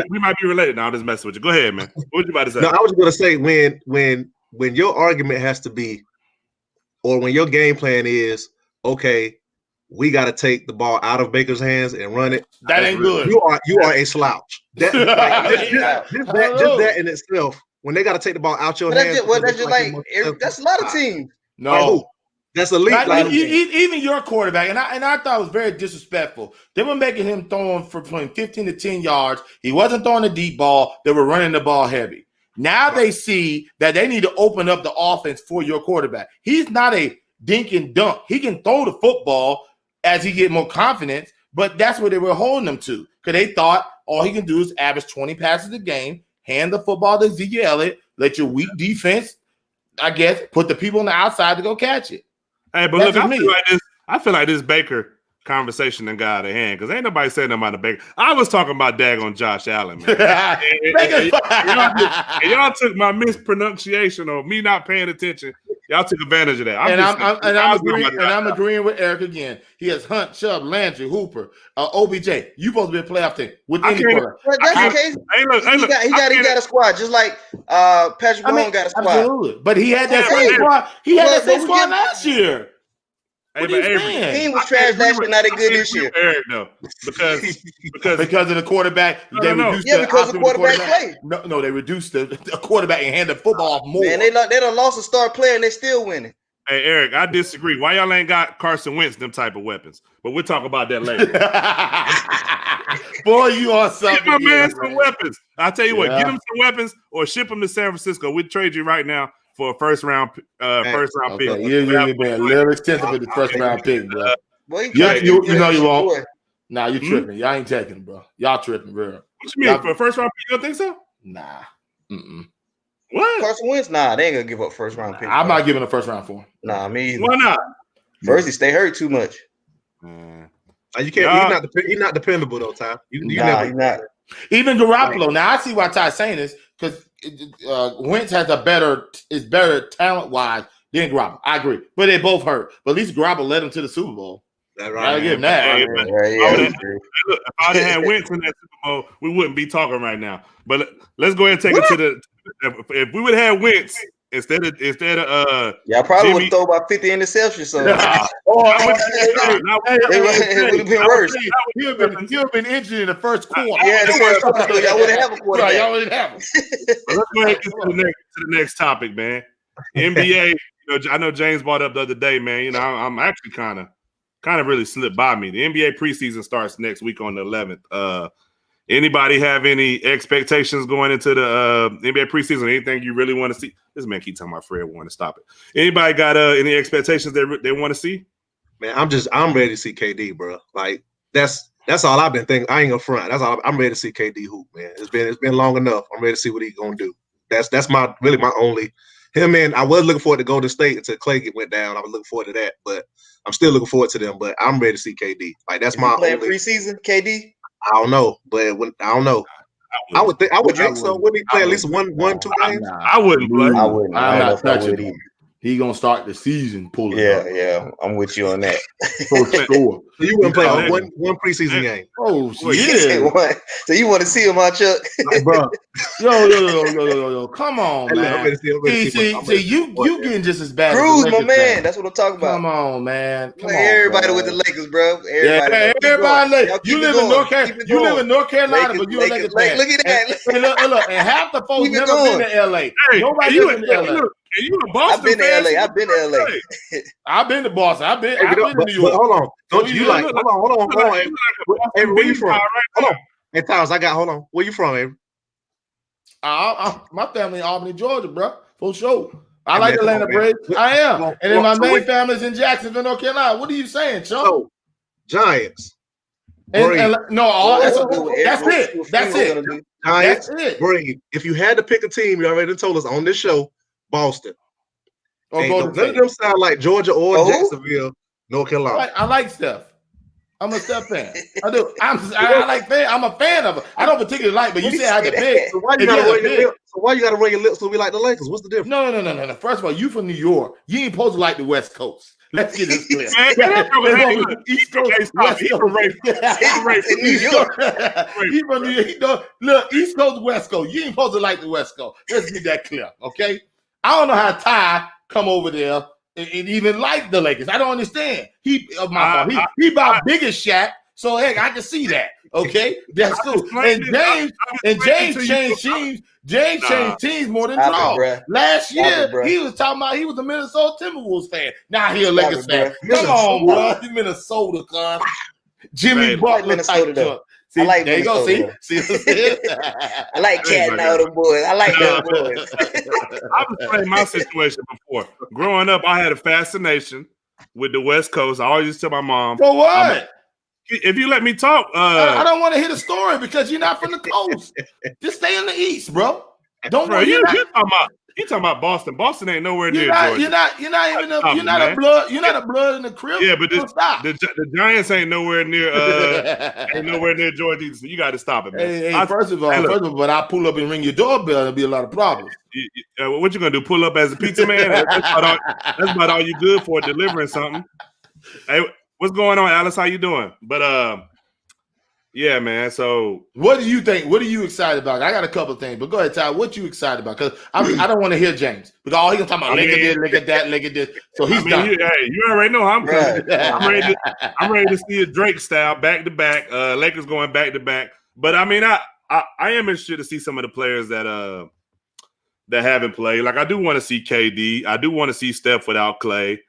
we might be related. Now I'm just messing with you. Go ahead, man. What was you about to say? No, I was going to say when your argument has to be, or when your game plan is, okay, we got to take the ball out of Baker's hands and run it. That ain't good. You are a slouch. Just that in itself, when they got to take the ball out your hands. That's a lot of teams. No. That's elite. Even your quarterback, and I thought it was very disrespectful. They were making him throwing for between 15 to 10 yards. He wasn't throwing a deep ball. They were running the ball heavy. Now they see that they need to open up the offense for your quarterback. He's not a dink and dunk. He can throw the football as he get more confidence, but that's what they were holding him to because they thought all he can do is average 20 passes a game, hand the football to Ezekiel Elliott, let your weak defense, I guess, put the people on the outside to go catch it. Hey, but look, I feel like this Baker conversation done got out of hand because ain't nobody saying nothing about the Baker. I was talking about daggone Josh Allen, man. and y'all took my mispronunciation or me not paying attention. Y'all took advantage of that. I'm agreeing with Eric again. He has Hunt, Chubb, Landry, Hooper, OBJ. You supposed to be a playoff team with any player. Well, that's the case. He got a squad just like Patrick Mahomes got a squad. Absolutely, but he had that same squad. He had that same squad last year. Hey, the team was trash last year, not as good this year. Eric, though, because of the quarterback. Because the quarterback play. No, they reduced the quarterback and handed the football off more. Man, they done lost a star player and they still winning. Hey, Eric, I disagree. Why y'all ain't got Carson Wentz them type of weapons? But we'll talk about that later. Boy, you on something. Get my man some weapons. I'll tell you what, get him some weapons or ship him to San Francisco. We'd trade you right now for a first round pick. You're being a little extensive with the first round pick, bro. You know you won't. Nah, you tripping. Y'all ain't taking him, bro. Y'all tripping, bro. What you mean for a first round pick? You don't think so? Nah. What? Carson Wentz? Nah, they ain't gonna give up first round pick. I'm not giving a first round for him. Nah, me either. Why not? First, he stay hurt too much. You can't. He's not dependable though, Ty. He's not. Even Garoppolo. Now I see why Ty's saying this because Wentz has is better talent wise than Garoppolo. I agree, but they both hurt. But at least Garoppolo led him to the Super Bowl. That's right. I give him that. If I didn't have Wentz in that Super Bowl, we wouldn't be talking right now. But let's go ahead and take it to the. If we would have Wentz instead of y'all probably would throw about 50 interceptions. So it would have been worse. He would have been injured in the first quarter. Yeah, the first quarter. Y'all wouldn't have a quarterback. Y'all wouldn't have him. Let's go ahead and get to the next topic, man. NBA. I know James brought up the other day, man. I'm actually kind of really slipped by me. The NBA preseason starts next week on the 11th. Anybody have any expectations going into the NBA preseason? Anything you really want to see? This man keep talking about Fred want to stop it. Anybody got any expectations they want to see? Man, I'm ready to see KD, bro. Like that's all I've been thinking. I ain't gonna front. That's all. I'm ready to see KD hoop, man. It's been long enough. I'm ready to see what he's gonna do. That's my only him. And I was looking forward to Golden State until Clay went down. I was looking forward to that, but I'm still looking forward to them. But I'm ready to see KD. Like that's my playing preseason, KD. I don't know, but I don't know. I would think so. Wouldn't he play at least one, 2 games? I wouldn't play. I wouldn't. I'm not touching him. He gonna start the season pulling. Yeah, I'm with you on that. For sure. So you wouldn't play one preseason game? Oh shit! So you want to see him, huh, Chuck? Like, bro. Yo, come on, man. See, you getting just as bad. Cruz, my man. That's what I'm talking about. Come on, man. Everybody with the Lakers, bro. Everybody. You live in North Carolina, but you're a Lakers fan. Look at that. Look, and half the folks never been to LA. Nobody been to LA. And you a Boston fan? I've been to LA. I've been to Boston. I've been to New York. Hold on. Don't you like? Hold on. Avery, where you from? Hold on. Hey, Towers, hold on. Where you from, Avery? My family in Albany, Georgia, bro. For sure. I like Atlanta Braves. I am. And then my main family's in Jacksonville, North Carolina. What are you saying, Chuck? Oh, Giants. That's it. Giants. Brave. If you had to pick a team, you already told us on this show, Boston. None of them sound like Georgia or Jacksonville, North Carolina. I like Steph. I'm a Steph fan. I do. I like fan. I'm a fan of it. I don't particularly like, but you said I had to pick. So why you gotta roll your lips so we like the Lakers? What's the difference? No. First of all, you from New York. You ain't supposed to like the West Coast. Let's get this clear. East Coast, West Coast. Look, East Coast, West Coast. You ain't supposed to like the West Coast. Let's get that clear, okay? I don't know how Ty come over there and even like the Lakers. I don't understand. He about bigger Shaq, so heck, I can see that. Okay, that's cool. And James changed teams. James changed teams more than Draw. Last year, he was talking about he was a Minnesota Timberwolves fan. Now he a Lakers fan. Come on, bro. He's Minnesota, cuz. Jimmy Butler type. See, I like there you go. See, I like Cat and all them boys. I like them boys. I've explained my situation before. Growing up, I had a fascination with the West Coast. I always used to tell my mom. For what? If you let me talk, I don't want to hear the story because you're not from the coast. Just stay in the East, bro. Don't worry. You're talking about Boston. Boston ain't nowhere near Georgia. You're not a blood in the crib. Yeah, but the Giants ain't nowhere near Georgia. So you got to stop it, man. Hey, first of all, when I pull up and ring your doorbell, there'll be a lot of problems. What you gonna do? Pull up as a pizza man? That's about all you good for, delivering something. Hey, what's going on, Alice? How you doing? But yeah, man. So, what do you think? What are you excited about? I got a couple of things, but go ahead, Ty. What you excited about? Because I don't want to hear James because all he gonna talk about look at this, look at that, look at this. So he's done. You already know how I'm coming. I'm ready to see a Drake style back to back. Lakers going back to back. But I mean, I am interested to see some of the players that haven't played. Like I do want to see KD. I do want to see Steph without Clay.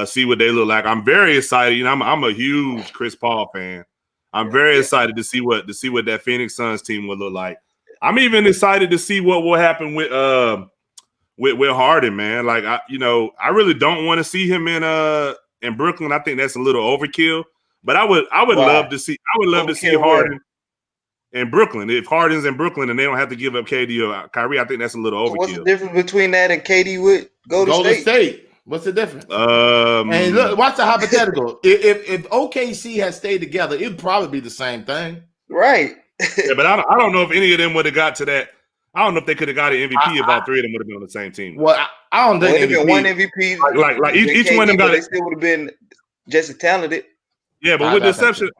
See what they look like. I'm very excited. You know, I'm a huge Chris Paul fan. I'm very excited to see what that Phoenix Suns team will look like. I'm even excited to see what will happen with Harden, man. Like I really don't want to see him in Brooklyn. I think that's a little overkill. But I would love to see Harden in Brooklyn. If Harden's in Brooklyn and they don't have to give up KD or Kyrie, I think that's a little overkill. What's the difference between that and KD with Golden State? What's the difference? And look, watch the hypothetical. if OKC had stayed together, it'd probably be the same thing, right? Yeah, but I don't know if any of them would have got to that. I don't know if they could have got an MVP if all three of them would have been on the same team. Well, I don't think one MVP. Like each one of them got. They still would have been just as talented. Yeah, but with the exception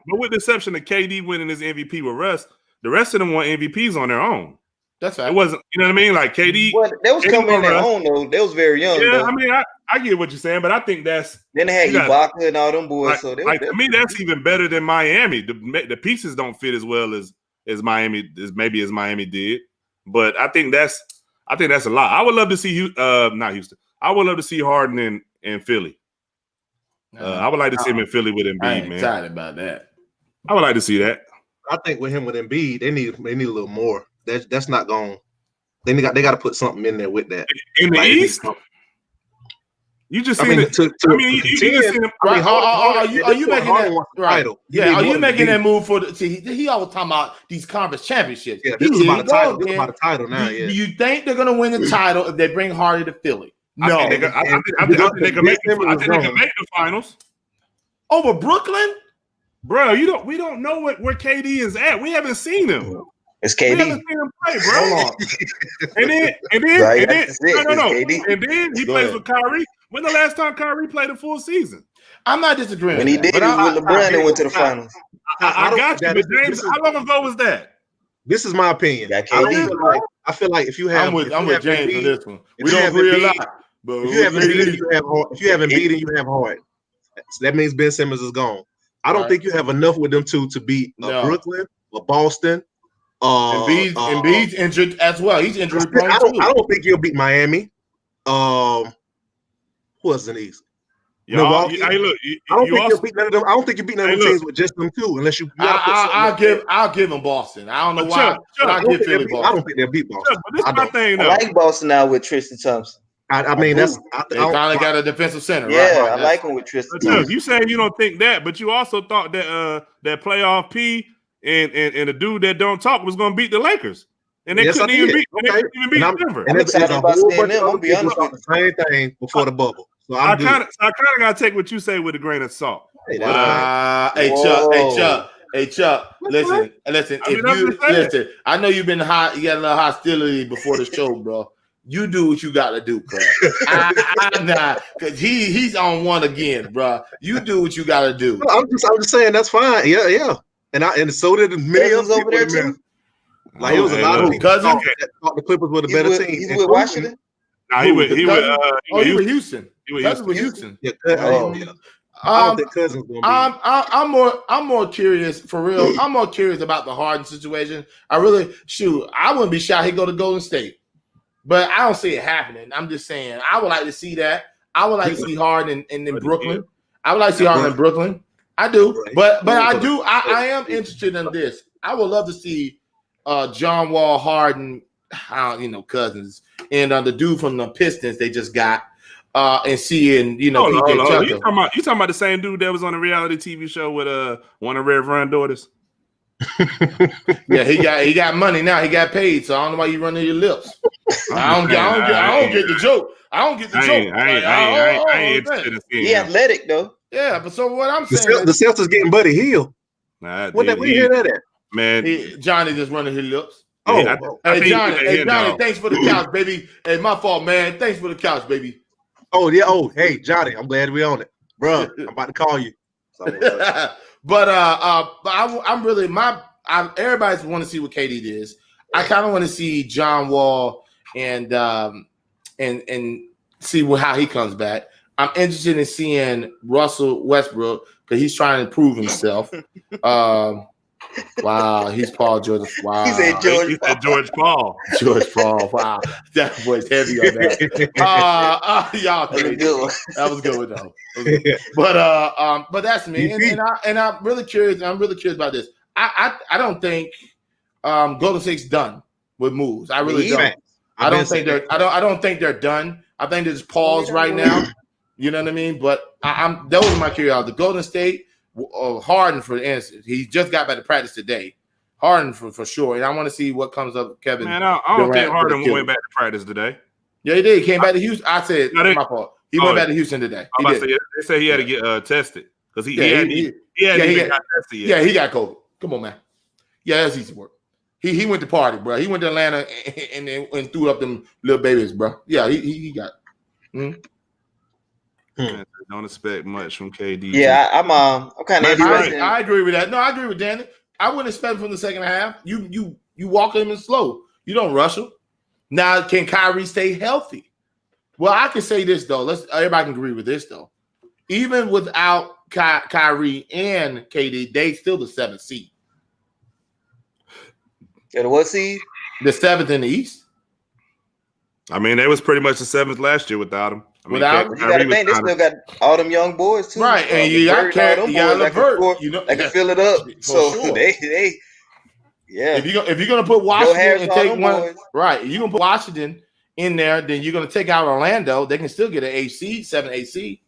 of KD winning his MVP with Russ, the rest of them won MVPs on their own. That's right. It wasn't, you know what I mean? Like KD. Well, they was coming in their own though. They was very young. Yeah, though. I mean, I get what you're saying, but I think that's. Then they had Ibaka and all them boys. Like, so to me, that's even better than Miami. The pieces don't fit as well as Miami as Miami did, but I think that's a lot. I would love to see not Houston. I would love to see Harden in Philly. I would like to see him in Philly with Embiid, I ain't man. excited about that. I would like to see that. I think with him with Embiid, they need a little more. That's not going. They got to put something in there with that. In the East, you just seen it. You just seen him. Are you making that right? Yeah, are you making that move for the? See, he always talking about these conference championships. Yeah, this is about a title. This is about a title now. Do you think they're gonna win the title if they bring Harden to Philly? No, I think they can make the finals over Brooklyn. Bro, we don't know where KD is at. We haven't seen him. It's KD. We haven't seen him play, bro. Hold on. And then he plays with Kyrie. When the last time Kyrie played a full season? I'm not disagreeing. When he did, it was with LeBron and went to the finals. I got you, but James, how long ago was that? This is my opinion. I feel like if you have, I'm with James on this one. We don't agree a lot. But if you have Embiid and you have Harden, that means Ben Simmons is gone. I don't think you have enough with them two to beat Brooklyn or Boston. Embiid's injured as well. He's injured. I don't think you'll beat Miami. Who else in the East? Milwaukee. I don't think you're beating none of them teams with just them two, unless you. I'll give them Boston. I don't know why. I give Philly Boston. I don't think they'll beat Boston. But this is my thing. I like Boston now with Tristan Thompson. I mean, they finally got a defensive center. Yeah, I like him with Tristan Thompson. You saying you don't think that, but you also thought that that playoff P and a dude that don't talk was going to beat the Lakers, and they couldn't even beat Denver. And it's a whole bunch of people thought the same thing before the bubble. So I kind of got to take what you say with a grain of salt. Hey, Chuck. Listen. Listen. I know you've been hot. You got a little hostility before the show, bro. You do what you got to do, bro. Because he's on one again, bro. You do what you got to do. No, I'm just saying that's fine. Yeah. And so did many others over there too. Like it was a lot of people Cousins thought the Clippers were the better team. He's with Washington. Nah, he with Houston. Cousins with Houston. Yeah. I don't think Cousins gonna be. I'm more curious for real. I'm more curious about the Harden situation. I wouldn't be shocked he'd go to Golden State. But I don't see it happening. I'm just saying I would like to see that. I would like to see Harden in Brooklyn. I would like to see Harden in Brooklyn. I do. But I am interested in this. I would love to see John Wall, Harden, Cousins, and the dude from the Pistons they just got, and seeing PJ Tucker. You talking about the same dude that was on a reality TV show with one of Rev Run daughters? Yeah, he got money now. He got paid, so I don't know why you running your lips. I don't get the joke. I don't get the joke. I ain't interested in seeing him. Athletic though. Yeah, but so what I'm saying, the Celtics getting Buddy Hield. Where you hear that at? Man, Johnny just running his lips. Hey Johnny, thanks for the couch, baby. Hey, my fault, man. Thanks for the couch, baby. Oh yeah. Oh, hey, Johnny, I'm glad we on it, bro. I'm about to call you. But I'm really everybody's want to see what KD is. I kind of want to see John Wall and see how he comes back. I'm interested in seeing Russell Westbrook because he's trying to prove himself. Wow, he's Paul George. Wow, he said George Paul. George Paul. Wow, that was heavy on that. Y'all crazy. That was good though. But that's me, and I'm really curious. I'm really curious about this. I don't think Golden State's done with moves. I really don't. I don't think they're done. I think there's pause right now. You know what I mean? But that was my curiosity. Golden State. Harden, for instance, he just got back to practice today. Harden for sure, and I want to see what comes up. Kevin, man, I don't think Harden went back to practice today. Yeah, he did. He came back to Houston. I said my fault. He went back to Houston today. They said he had to get tested because he hadn't even got tested yet. Yeah, he got COVID. Come on, man. Yeah, that's easy work. He went to party, bro. He went to Atlanta and threw up them little babies, bro. Yeah, he got. Don't expect much from KD. Yeah, I'm kind of. I agree with that. No, I agree with Danny. I wouldn't expect from the second half. You walk him in slow. You don't rush him. Now, can Kyrie stay healthy? Well, I can say this though. Everybody can agree with this though. Even without Kyrie and KD, they still the 7th seed. Yeah, the what seed? The 7th in the East. I mean, they was pretty much the 7th last year without him. You got to think they still got all them young boys too, right? And you got LeVert, they can fill it up. So sure. they, If you're gonna put Washington and take one, boys. Right? You're gonna put Washington in there, then you're gonna take out Orlando. They can still get an 7 AC.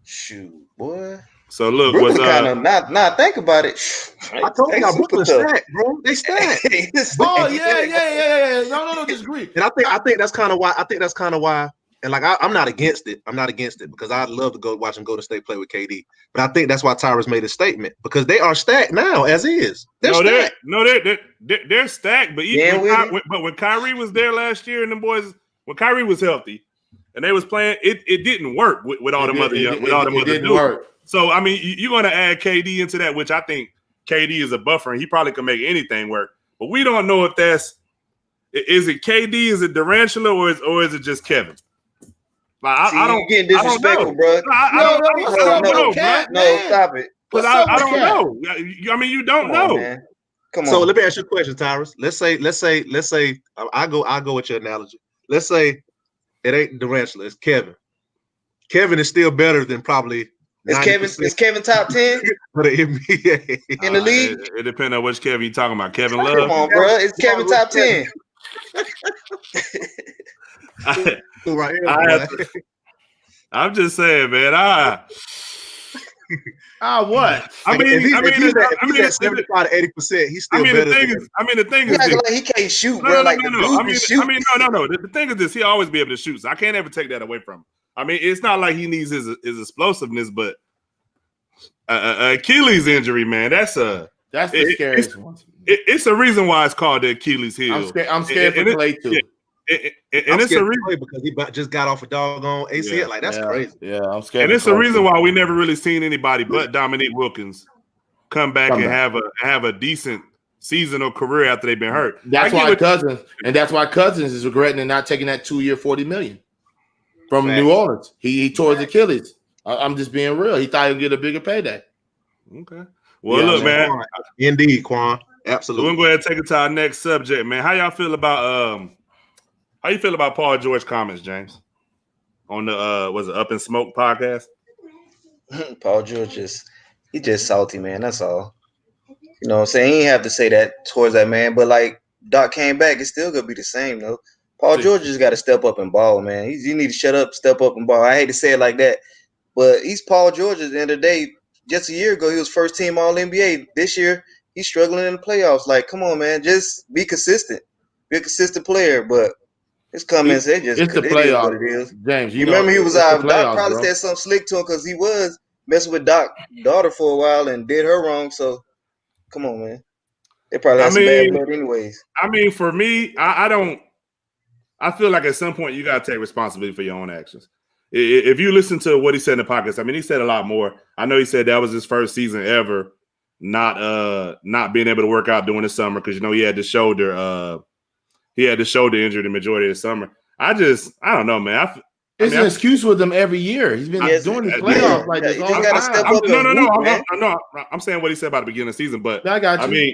Shoot, boy. So look, Brooklyn kind of not think about it. I told y'all Brooklyn stacked, bro. They stacked. Oh yeah. No, disagree. And I think that's kind of why. And like I'm not against it. I'm not against it because I'd love to go watch them Golden State play with KD. But I think that's why Tyrus made a statement because they are stacked now as is. They're stacked. But when Kyrie was there last year and them boys, when Kyrie was healthy and they was playing, it didn't work with all the other dudes. Work. So I mean, you're going to add KD into that, which I think KD is a buffer and he probably can make anything work. But we don't know if is it KD, is it Durantula, or is it just Kevin? Like, I don't get disrespectful, bro. No, stop it. Because I don't know. I mean, you don't know. Man. Come on. So let me ask you a question, Tyrus. Let's say I'll go with your analogy. Let's say it ain't Durantula, it's Kevin. Kevin is still better than probably. Is Kevin top 10 for the NBA in the league? It depends on which Kevin you're talking about. Kevin Love. Come on, bro. It's Kevin top 10. I'm just saying, man. What? I mean, if he's at 75 to 80%, he's still better. The thing is, like he can't shoot, bro. No. The thing is this: he always be able to shoot. So I can't ever take that away from him. I mean, it's not like he needs his explosiveness, but Achilles injury, man. That's the scariest one. It's a reason why it's called the Achilles heel. I'm scared for Clay too. And it's a reason because he just got off a doggone ACL. Yeah, like that's crazy. Yeah, I'm scared. And it's a reason why we never really seen anybody but Dominique Wilkins come back and have a decent seasonal career after they've been hurt. That's why Cousins is regretting not taking that 2-year $40 million from New Orleans. He tore his Achilles. I'm just being real. He thought he'd get a bigger payday. Okay. Well, look, man. Indeed, Quan. Absolutely. We're gonna go ahead and take it to our next subject, man. How y'all feel about Paul George comments, James? On the was it Up in Smoke podcast? Paul George he's just salty, man. That's all. You know what I'm saying? He ain't have to say that towards that man, but like Doc came back, it's still gonna be the same though. Paul George just got to step up and ball, man. You need to shut up, step up and ball. I hate to say it like that, but he's Paul George at the end of the day. Just a year ago, he was first team All NBA. This year, he's struggling in the playoffs. Like, come on, man, just be consistent. Be a consistent player. But his comments, it's the playoffs. What it is. James, you remember he was out. Doc probably said something slick to him because he was messing with Doc's daughter for a while and did her wrong. So, come on, man. They probably have some bad blood anyways. I mean, for me, I don't. I feel like at some point you got to take responsibility for your own actions. If you listen to what he said in the podcast, I mean, he said a lot more. I know he said that was his first season ever not being able to work out during the summer because, you know, he had the shoulder injury the majority of the summer. I don't know, man. It's an excuse with him every year. He's been doing the playoffs like this all the time. No. I'm saying what he said about the beginning of the season, but I got you. I mean,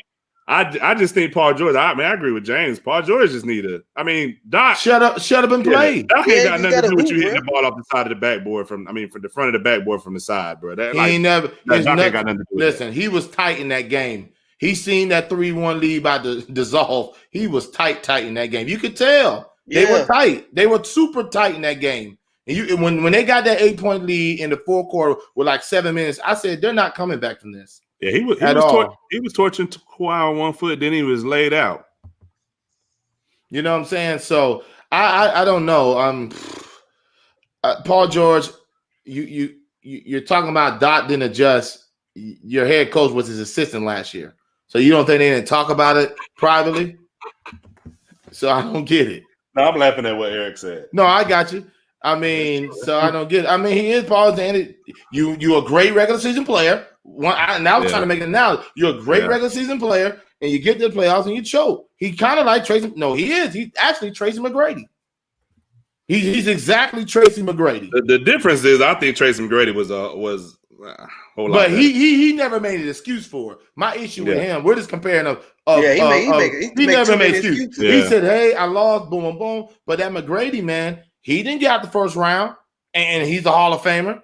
I just think Paul George. I agree with James. Paul George just need to. I mean, Doc, shut up and play. Doc ain't got nothing to do with you hitting the ball off the side of the backboard from the front of the backboard from the side, bro. Doc ain't got nothing to do with listen, he was tight in that game. He seen that 3-1 lead about to dissolve. He was tight in that game. You could tell they were tight. They were super tight in that game. And when they got that 8-point lead in the fourth quarter with like 7 minutes, I said they're not coming back from this. Yeah, he was torching Kawhi on one foot, then he was laid out. You know what I'm saying? So I don't know. Paul George, you're talking about Doc didn't adjust. Your head coach was his assistant last year, so you don't think they didn't talk about it privately? So I don't get it. No, I'm laughing at what Eric said. No, I got you. I mean, so I don't get it. I mean, he is Paul. You a great regular season player. Trying to make it now. You're a great regular season player, and you get to the playoffs and you choke. He kind of like Tracy. No, he is. He's actually Tracy McGrady. He's exactly Tracy McGrady. The difference is, I think Tracy McGrady was a whole lot. But he never made an excuse for it. My issue with him, we're just comparing he never made an excuse. Yeah. He said, "Hey, I lost, boom, boom, boom." But that McGrady man, he didn't get out the first round, and he's a Hall of Famer.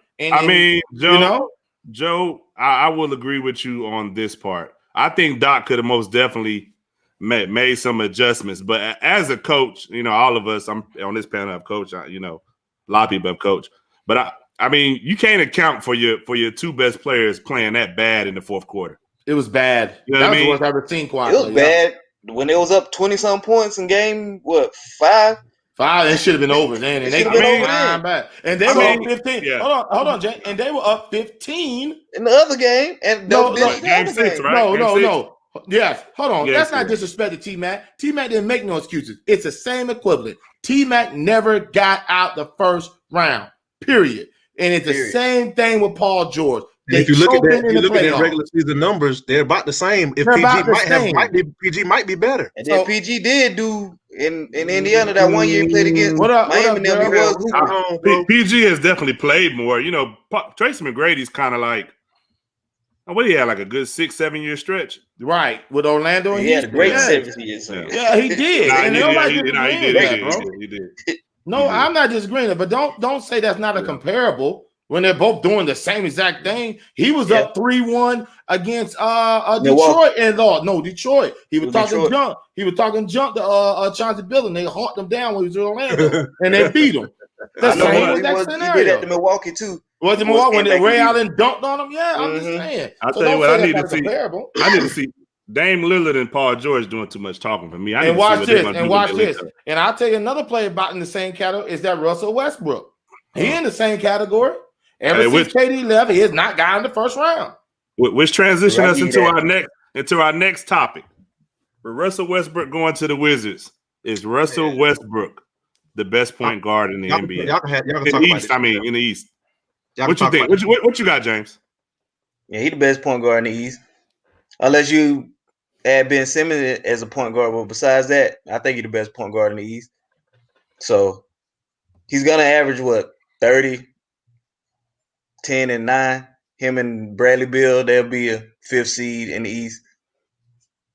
Joe, I will agree with you on this part. I think Doc could have most definitely made some adjustments. But as a coach, you know, all of us, I'm on this panel, I've coached, you know, a lot of people have coached. But I mean, you can't account for your two best players playing that bad in the fourth quarter. It was bad. You know that was the worst I've ever seen. Quietly. It was bad when it was up 20-some points in game, 5? 5, it should have been over then. And they back. And they were up 15. Yeah. Hold on, Jay. And they were up 15 in the other game. And game 6, right? No. Yes. Hold on. That's not disrespect to T-Mac. T-Mac didn't make no excuses. It's the same equivalent. T-Mac never got out the first round. Period. And it's the same thing with Paul George. If you look at that regular season numbers, they're about the same. If PG might be better. And then PG did do in Indiana that 1 year he played against Miami. PG has definitely played more. You know, Tracy McGrady's kind of like, what do you have, like a good 6-7 year stretch? Right. With Orlando. He had a great 7 years. Yeah, he did. He did. No, I'm not disagreeing, but don't say that's not a comparable. When they're both doing the same exact thing. He was up 3-1 against Detroit and Detroit. He was talking junk. He was talking junk to Chauncey Billups. They haunt him down when he was in Orlando, and they beat him. That's the same exact scenario. He did that to Milwaukee too. Was it Milwaukee when Ray Allen dunked on him? Yeah, I'm just saying. I'll tell you what, I need to see. I need to see Dame Lillard and Paul George doing too much talking for me. Watch this. And I'll tell you another player about in the same category is that Russell Westbrook. He in the same category. Ever since KD left, he has not gotten the first round. Which transition us into our next topic. For Russell Westbrook going to the Wizards, is Russell Westbrook the best point guard in the NBA? In the East. What you think? What you got, James? Yeah, he's the best point guard in the East. Unless you add Ben Simmons as a point guard, but besides that, I think he's the best point guard in the East. So he's gonna average 30. 10 and 9. Him and Bradley Beal, they'll be a 5th seed in the East.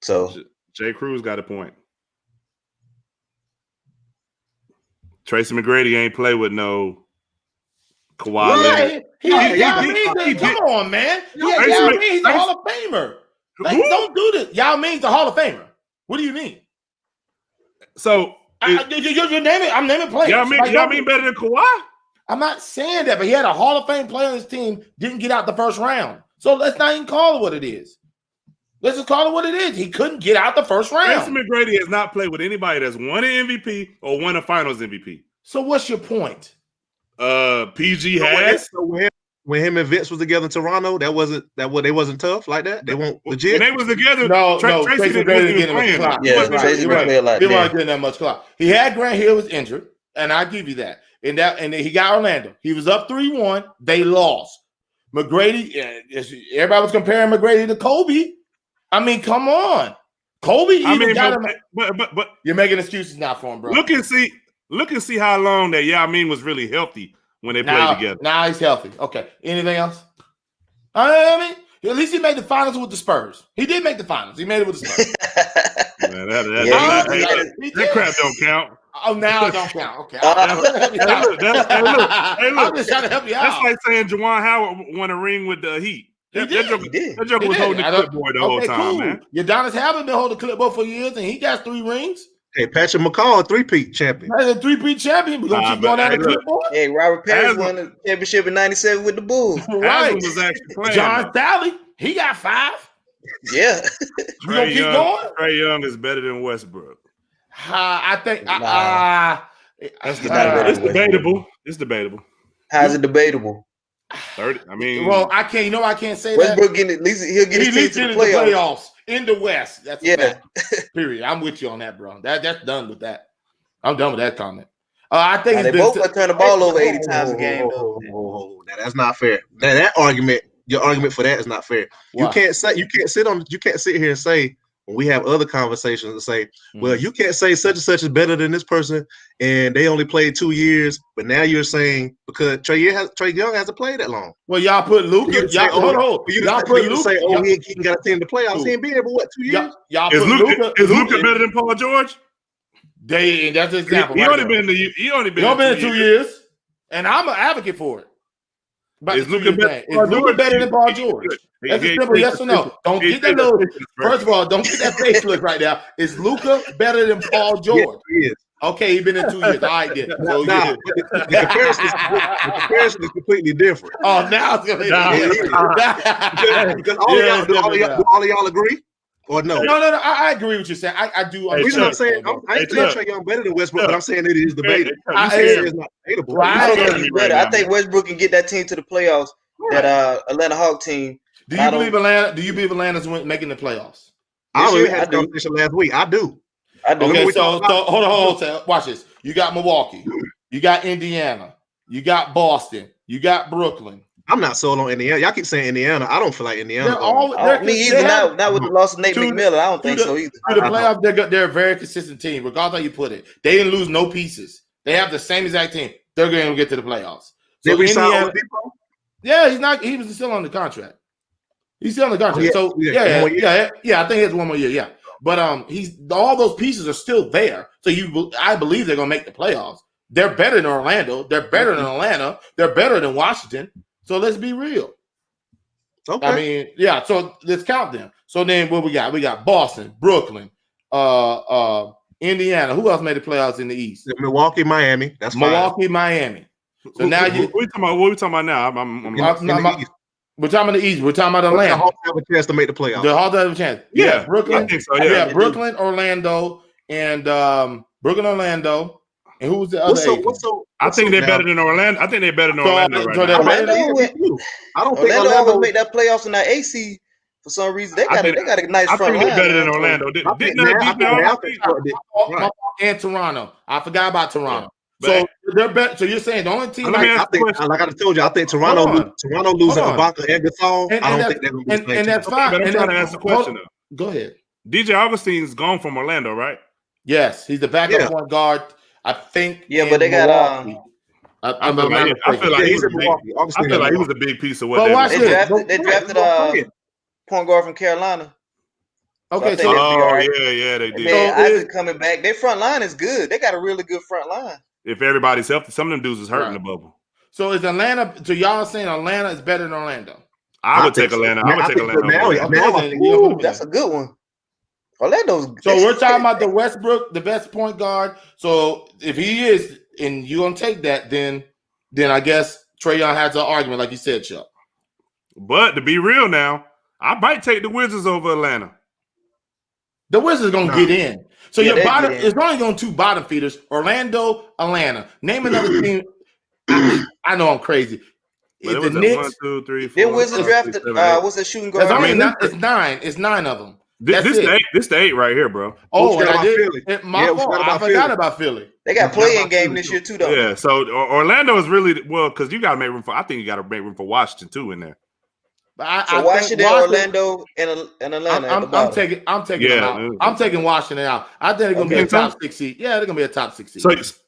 So Jay Cruz got a point. Tracy McGrady ain't play with no Kawhi Leonard. Come on, man. He's a Hall of Famer. Like, don't do this. Yao Ming's the Hall of Famer. What do you mean? So you're naming. I'm naming players. Yao Ming better than Kawhi? I'm not saying that, but he had a Hall of Fame player on his team. Didn't get out the first round. So let's not even call it what it is. Let's just call it what it is. He couldn't get out the first round. Tracy McGrady has not played with anybody that's won an MVP or won a Finals MVP. So what's your point? PG has. When him and Vince was together in Toronto, they wasn't tough like that. They weren't legit. When they was together, Tracy McGrady didn't get him clout. Yeah, Tracy McGrady like he wasn't getting that much clout. He had Grant Hill was injured, and I give you that. And then he got Orlando. He was up 3-1. They lost. McGrady, everybody was comparing McGrady to Kobe. I mean, come on. Kobe got him. But you're making excuses now for him, bro. Look and see how long that Yao Ming was really healthy when they played together. Now he's healthy. Okay. Anything else? I mean, at least he made the finals with the Spurs. He did make the finals. He made it with the Spurs. Man, that crap don't count. Oh, now it don't count. Okay. I'm just trying to help you out. That's like saying Juwan Howard won a ring with the Heat. That joker was holding the clipboard the whole time, man. Udonis Haslem been holding the clipboard for years, and he got 3 rings. Hey, Patrick McCall, 3-peat champion. That's a 3-peat champion. We're going to keep going down the clipboard. Hey, Robert Parrish won the championship in '97 with the Bulls. Right. Was actually playing, John Sally, he got 5. Yeah. We going to keep going? Trae Young is better than Westbrook. I think it's debatable. It's debatable. How's it debatable? 30. I mean, well, I can't. You know, I can't say Westbrook that. At least he'll get his team to the playoffs in the West. That's period. I'm with you on that, bro. That's done with that. I'm done with that comment. I think they both turn the ball over 80 times a game. Now, that's not fair. That argument, your argument for that is not fair. Why? You can't sit here and say, when we have other conversations and say, well, you can't say such and such is better than this person, and they only played 2 years, but now you're saying because Trae Young hasn't played that long. Well, y'all put Luka. Y'all put Luka. Say, he got a team to play. He ain't been able 2 years. Is Luka better than Paul George? That's an example. He only been in 2 years, and I'm an advocate for it. But is Luka better than Paul George? That's a simple yes or no. Don't get that little. First of all, don't get that face look right now. Is Luka better than Paul George? Yes, okay, he's been in 2 years. All right, then. So, the comparison is completely different. Oh, now it's gonna be because all of y'all agree. Or no? No. I agree with what you're saying. I do. The reason I'm saying I ain't saying Trae Young better than Westbrook, but I'm saying it is debatable. It's not debatable. I think Westbrook can get that team to the playoffs. That Atlanta Hawks team. Do you believe Atlanta's making the playoffs? I had a conversation last week. I do. Okay, so hold on. Watch this. You got Milwaukee. You got Indiana. You got Boston. You got Brooklyn. I'm not sold on Indiana. Y'all keep saying Indiana. I don't feel like Indiana. Me either. Not with the loss of Nate McMillan. I don't think so either. To the playoffs, they're a very consistent team, regardless how you put it. They didn't lose no pieces. They have the same exact team. They're going to get to the playoffs. So Indiana, yeah, he's not. He was still on the contract. He's still on the contract. So yeah. I think he has 1 more year. Yeah, but he's all those pieces are still there. So I believe they're going to make the playoffs. They're better than Orlando. They're better than Atlanta. They're better than Washington. So let's be real. Okay. I mean, yeah. So let's count them. So then what we got? We got Boston, Brooklyn, Indiana. Who else made the playoffs in the East? Milwaukee, Miami. That's Milwaukee, Miami. So now what are we talking about now? We're talking about the East. We're talking about Atlanta. The Hawks have a chance to make the playoffs. The Hawks have a chance. Yeah, Brooklyn. I think so. Yeah, Brooklyn, Orlando, and Brooklyn, Orlando. And who was the other? I think they're better than Orlando. I think they're better than Orlando right now. I don't think Orlando will make that playoffs in that AC for some reason. They got a nice front line. I think they're better than Orlando. And Toronto. I forgot about Toronto. So they're better. So you're saying the only team like I told you, I think Toronto losing Ibaka and Gasol. I don't think they're going to be. And that's fine. But I'm trying to ask a question though. Go ahead. DJ Augustine's gone from Orlando, right? Yes, he's the backup point guard. I think. Yeah, but they got. I feel like he was a big piece of what they drafted point guard from Carolina. Okay, so yeah, they did. Man, Isaac coming back. Their front line is good. They got a really good front line. If everybody's healthy, some of them dudes is hurting the bubble. So is Atlanta? So y'all saying Atlanta is better than Orlando? I would take Atlanta. I would take Atlanta. Now that's a good one. Orlando's. So we're talking about the Westbrook, the best point guard. So if he is, and you're gonna take that, then I guess Trae Young has an argument, like you said, Chuck. But to be real now, I might take the Wizards over Atlanta. The Wizards gonna get in. So your bottom is only going 2 bottom feeders: Orlando, Atlanta. Name another team. I know I'm crazy. But the Knicks, 1, 2, 3, 4. Then Wizards drafted. What's that shooting guard? It's 9. It's 9 of them. This the 8 right here, bro. Oh, and I did. My fault. I forgot about Philly. They got playing game this year too, though. Yeah. So Orlando is really because you got to make room for. I think you got to make room for Washington too in there. So Washington, Orlando, and Atlanta. I'm taking them out. I'm taking Washington out. I think they're gonna be a top 6 seed. Yeah, they're gonna be a top 6 seed.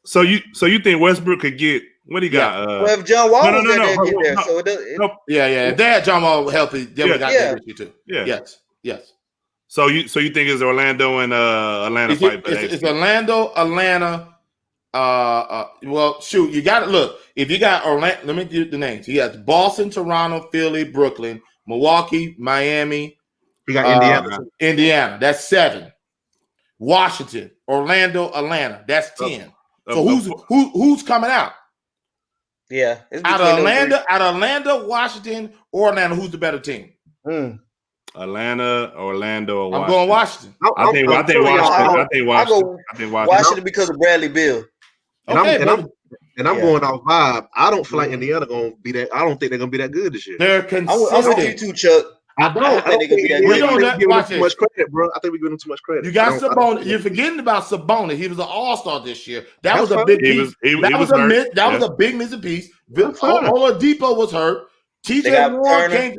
So you think Westbrook could get what he got? Well, if John Wall was there, get there. So yeah. If they had John Wall healthy, then we got that issue too. Yeah. Yes. So you think it's Orlando and Atlanta fight? It's Orlando, Atlanta. Well, shoot, you got to look. If you got Orlando, let me do the names. You got Boston, Toronto, Philly, Brooklyn, Milwaukee, Miami. You got Indiana. That's 7. Washington, Orlando, Atlanta. That's 10. So who's coming out? Yeah, out of Atlanta, Washington, or Atlanta. Who's the better team? Atlanta, Orlando, or Washington. I'm going Washington. I think Washington. I think Washington because of Bradley Beal. And I'm going off vibe. I don't feel like Indiana gonna be that. I don't think they're gonna be that good this year. They're consistent. I'm with you too, Chuck. I think they're gonna be that good. We don't give them too much credit, bro. I think we give them too much credit. You got Sabonis. You're forgetting about Sabonis. He was an all-star this year. That was a big piece. That was a big missing piece. Oladipo was hurt. TJ Warren came.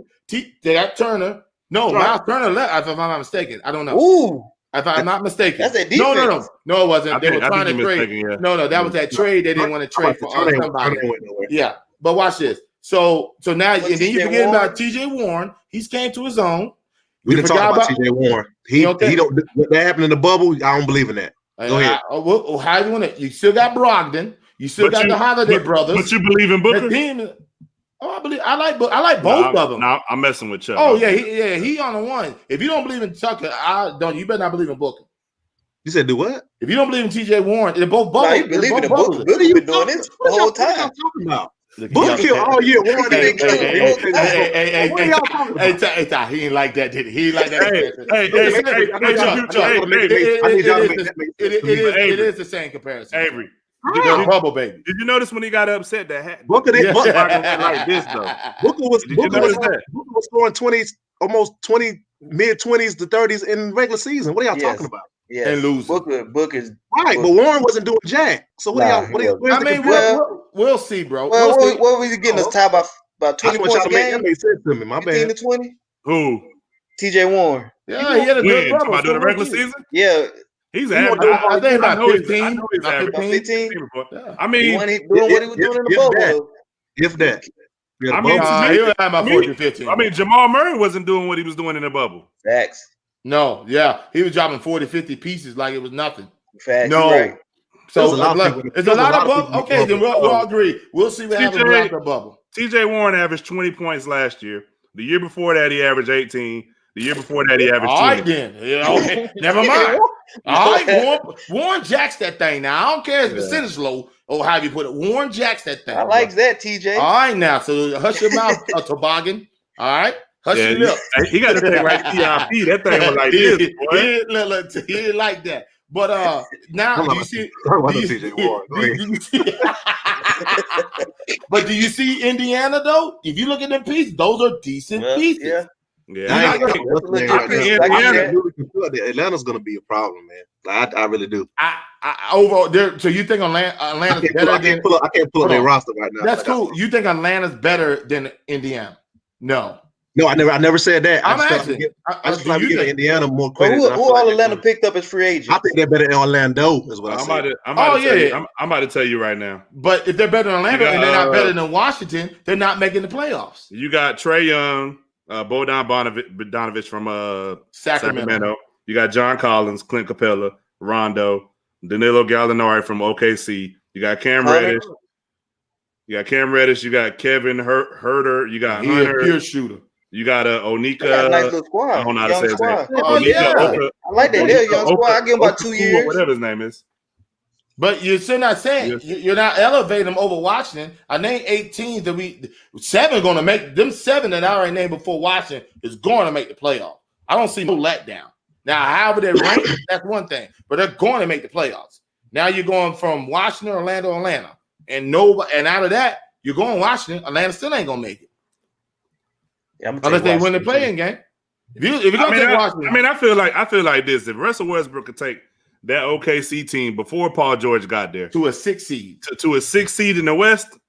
They got Turner. No, Miles Turner left. If I'm not mistaken, I don't know. Ooh. If I'm not mistaken. That's a defense. No, it wasn't. They were trying to trade. No, that was that trade. They didn't want to trade for somebody. Yeah, but watch this. So now, and then you forget about TJ Warren. He's came to his own. We didn't talk about TJ Warren. He don't. What that happened in the bubble? I don't believe in that. Go ahead. How you want it? You still got Brogdon. You still got the Holiday brothers. But you believe in Booker? I like both of them. No, I'm messing with Chuck. Oh he on the one. If you don't believe in Tucker, you better not believe in Booker. You said do what? If you don't believe in TJ Warren, they're both bubbles. You believe in Booker? Booker, you've been doing this the whole time. What are y'all talking about? Booker killed all year. Warren hey, Ty, he ain't like that, did he? He ain't like that. It is the same comparison. Avery. Bubble baby. Did you notice when he got upset that Booker didn't like this though? Booker was scoring 20s, almost 20 mid-20s to 30s in regular season. What are y'all talking about? Yeah, and losing. Booker's right, but Warren wasn't doing jack. So what are y'all? We'll see, bro. Well, what was he getting us tied about 20 points a game? That made sense to me. My bad. 15 to 20. Who? TJ Warren. Yeah, he had a good bubble. About doing the regular season? Yeah. He's average. I think about 15. I know he's average. 15. Yeah. I mean, doing what he was doing in the bubble. If that. I mean, he was about 14, 15. I mean, Jamal Murray wasn't doing what he was doing in the bubble. Facts. No, he was dropping 40, 50 pieces like it was nothing. Facts. No. Right. So it's a lot of bubble. Okay, then we'll agree. We'll see what happens after the bubble. TJ Warren averaged 20 points last year. The year before that, he averaged 18. The year before that, he averaged 20. All right, then. Yeah, okay. Never mind. All right, Warren jacks that thing now. I don't care if the percentage low or how you put it. Warren jacks that thing. I like that, TJ. All right, now. So hush your mouth, Toboggan. All right? Hush your lip. He got to take right TIP. That thing was like this, boy. He didn't like that. But now, do you see? TJ Warren. But do you see Indiana, though? If you look at them pieces, those are decent pieces. Yeah, Atlanta's gonna be a problem, man. I really do. Overall, so you think Atlanta's better I can't pull up their roster right now. That's cool. You think Atlanta's better than Indiana? No, I never said that. I'm asking. I just like to give Indiana more credit. Who all Atlanta picked up as free agents? I think they're better than Orlando, is what I said. I'm about to tell you right now. But if they're better than Orlando and they're not better than Washington, they're not making the playoffs. You got Trae Young. Bojan Bogdanovic from Sacramento. You got John Collins, Clint Capella, Rondo, Danilo Gallinari from OKC. You got Cam Reddish. You got Kevin Herter. You got Hunter. Pure shooter. You got a Onika. They got a nice little squad. I don't know how to say his name. Oh, Onika, yeah. Oka, I like that. They're a young squad. I give them about 2 Okafor, years. whatever his name is. But you're still not saying you're not elevating them over Washington. I named 8 teams that 7 going to make them 7 that I already named before Washington is going to make the playoff. I don't see no letdown. Now, however they rank, that's one thing, but they're going to make the playoffs. Now you're going from Washington, Orlando, Atlanta, and out of that you're going Washington. Atlanta still ain't gonna make it. Yeah, unless they win the playing game. If you're gonna take Washington, I feel like this. If Russell Westbrook could take that OKC team before Paul George got there to a 6 seed, to a 6 seed in the West.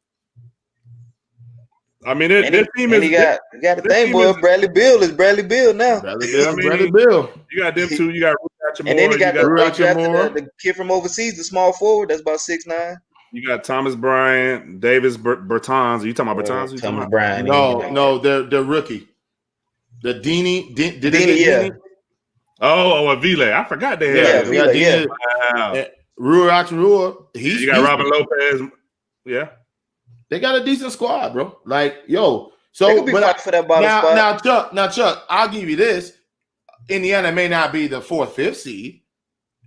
I mean, their team is. You got the thing, boy. Bradley Beal is Bradley Beal now. Bradley Beal. You got them two. You got Rui Hachimura. And then you got the kid from overseas, the small forward. That's about 6'9". You got Thomas Bryant, Davis Bertans. Are you talking about Bertans? Thomas Bryant. No, the rookie. The Dini. Did Dini? Oh, Avile. I forgot they had. Yeah. Wow. Rui Hachimura. You got Robin Lopez. Yeah. They got a decent squad, bro. Like, yo. So they could be fighting for that bottom spot. Now, Chuck, I'll give you this. Indiana may not be the 4th, 5th seed.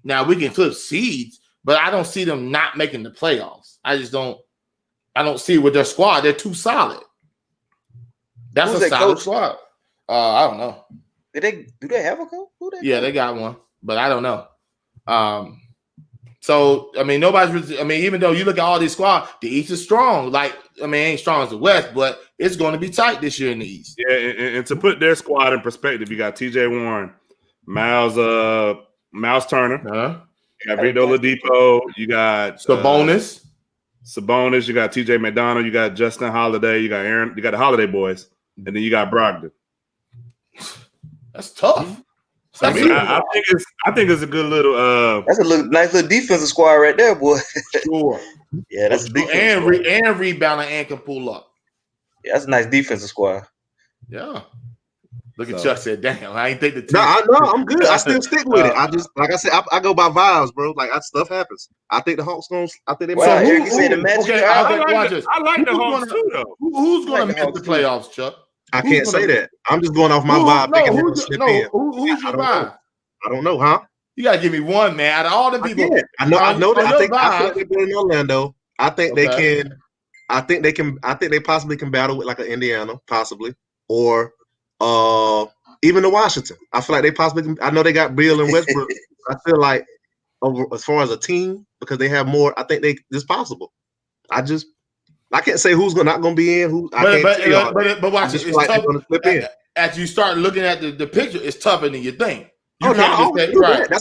Now we can flip seeds, but I don't see them not making the playoffs. I don't see with their squad. They're too solid. That's a solid squad. I don't know. Do they have a coach? They got one, but I don't know. So I mean, even though you look at all these squads, the East is strong. Ain't strong as the West, but it's going to be tight this year in the East. Yeah, and to put their squad in perspective, you got T.J. Warren, Miles Turner, you got Victor Oladipo, you got Sabonis, you got T.J. McDonald, you got Justin Holiday, you got Aaron, you got the Holiday boys, and then you got Brogdon. That's tough. I think it's a good little. That's a nice little defensive squad right there, boy. Sure. Yeah, that's a defensive squad. And rebounding and can pull up. Yeah, that's a nice defensive squad. Yeah. Look at Chuck said, "Damn, I ain't think the team." No, I know I'm good. I still stick with it. I just, like I said, I go by vibes, bro. Like stuff happens. I think the Hawks gonna. I think they. Wow, you say the Magic. Okay, I like the Hawks too, though. Who's gonna make the playoffs, Chuck? I can't say that. I'm just going off my vibe. Who's your vibe? I don't know, huh? You gotta give me one, man. Out of all the people, I know that. I feel like they're good in Orlando. I think they can. I think they possibly can battle with like an Indiana, possibly, or even the Washington. I feel like they possibly can. I know they got Beal and Westbrook. I feel like as far as a team, because they have more. I think it's possible. I can't say who's not going to be in. But watch it. It's tough. As you start looking at the picture, it's tougher than you think. That's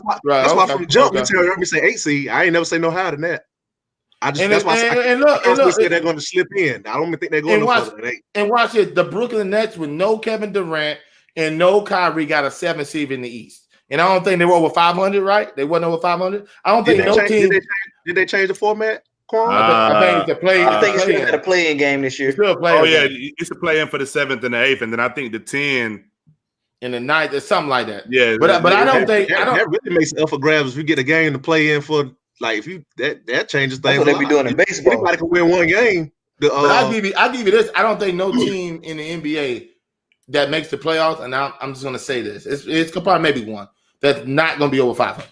why from the jump we tell you say 8 seed. I ain't never say no higher than that. I said they're going to slip in. I don't even think they're going no further than 8. And watch it. The Brooklyn Nets with no Kevin Durant and no Kyrie got a 7 seed in the East. And I don't think they were over 500, right? They wasn't over 500. I don't think team. Did they change the format? I think it's a play. I think it's still a play-in game this year. It's a play-in for the 7th and the 8th, and then I think the 10 and the 9th or something like that. Yeah, but I don't think that really makes it up for grabs if you get a game to play in for. Like if you that changes things. That's what they be doing in baseball. Anybody can win one game. But I'll give you this. I don't think no team in the NBA that makes the playoffs, and I'm just gonna say this. It's probably maybe one that's not gonna be over 500.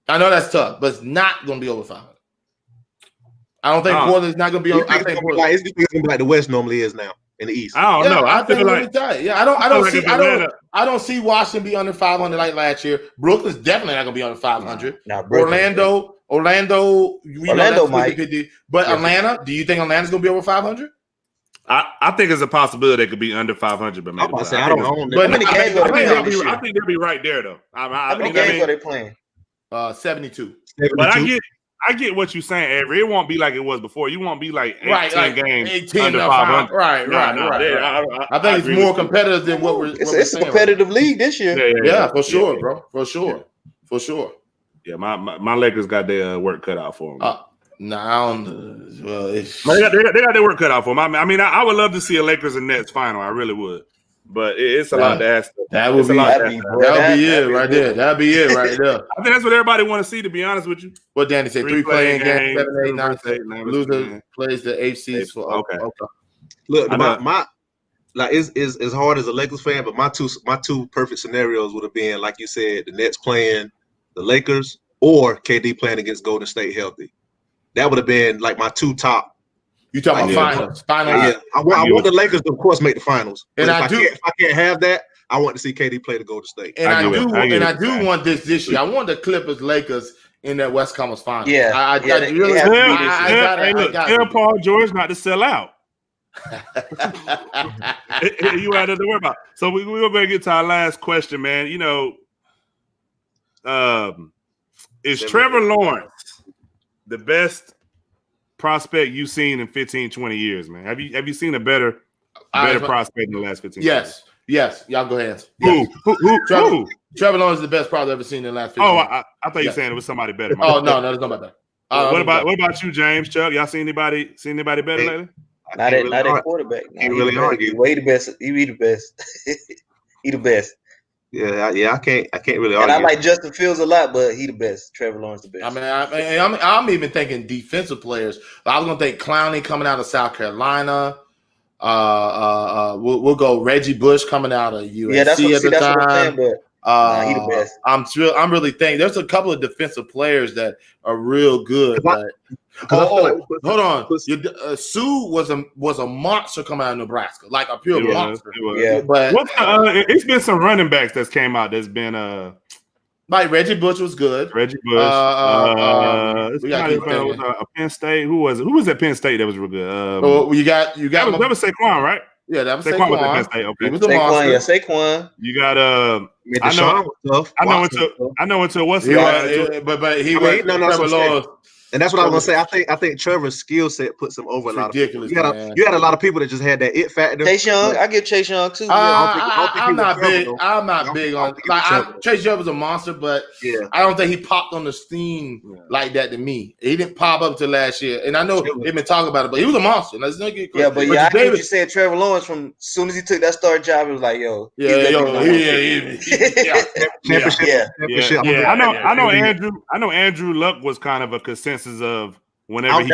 I know that's tough, but it's not going to be over 500. I don't think Portland's not going to be over. I think it's going to be like the West normally is now in the East. I don't know. I feel like I don't see Washington be under 500 like last year. Brooklyn's definitely not going to be under 500. Orlando might. But Atlanta, do you think Atlanta's going to be over 500? I think it's a possibility they could be under 500, but maybe I don't know. But I think they'll be right there though. How many games are they playing? 72. But I get what you're saying, Avery. It won't be like it was before. You won't be like 18 games 18 under 500. Right. I think it's more competitive than what we're. It's a competitive league this year. Yeah, for sure, bro. For sure. Yeah, my Lakers got their work cut out for them. They got their work cut out for them. I mean, I would love to see a Lakers and Nets final. I really would. But it's a lot to ask. That would be it right there. That'd be it right there. I think that's what everybody want to see, to be honest with you. What Danny said, 3 playing games, 7, 8, 9. Loser plays the 8 seeds for. Okay. Look, my like it's hard as a Lakers fan, but my two perfect scenarios would have been, like you said, the Nets playing the Lakers or KD playing against Golden State healthy. That would have been like my two top. You talking about finals? Yeah, I want the Lakers to, of course, make the finals. And if I can't have that, I want to see KD play the Golden State. And I do want this year. I want the Clippers Lakers in that West Conference Finals. Yeah, I really tell Paul George not to sell out. You had to worry about. So we're going to get to our last question, man. You know, is Trevor Lawrence the best prospect you've seen in 15, 20 years, man? Have you seen a better prospect in the last 15 years? Yes. Y'all go ahead. Who? Trevor Lawrence is the best prospect I've ever seen in the last 15 years. I thought you were saying it was somebody better. No, there's nobody better. What about you, James? Chuck, y'all seen anybody better lately? Not at quarterback. Can't really argue. Way the best. He be the best. He the best. Yeah. I can't really argue. And I like Justin Fields a lot, but he the best. Trevor Lawrence the best. I mean, I'm even thinking defensive players. I was gonna think Clowney coming out of South Carolina. We'll go Reggie Bush coming out of USC. Yeah, that's what I'm saying. But he the best. I'm really thinking there's a couple of defensive players that are real good. Hold on. Sue was a monster coming out of Nebraska, like a pure monster. Yeah, but it's been some running backs that's came out that's been like Reggie Bush was good. Reggie Bush. A Penn State. Who was it? Who was at Penn State that was real good? You got that was Saquon, right? Yeah, that was Saquon. Was at Penn State. Okay. He was the monster. Yeah, Saquon. You got I know until what's but he went Trevor Lawrence. And that's what I was gonna say. I think Trevor's skill set puts him over a lot of people. You had a lot of people that just had that it factor. Chase Young, I give Chase Young too. I'm not big on Chase Young was a monster, but I don't think he popped on the steam like that to me. He didn't pop up till last year, and I know they've been talking about it, but he was a monster. I get what you said. Trevor Lawrence, from as soon as he took that start job, it was like, championship. I know Andrew Luck was kind of a consensus of whenever he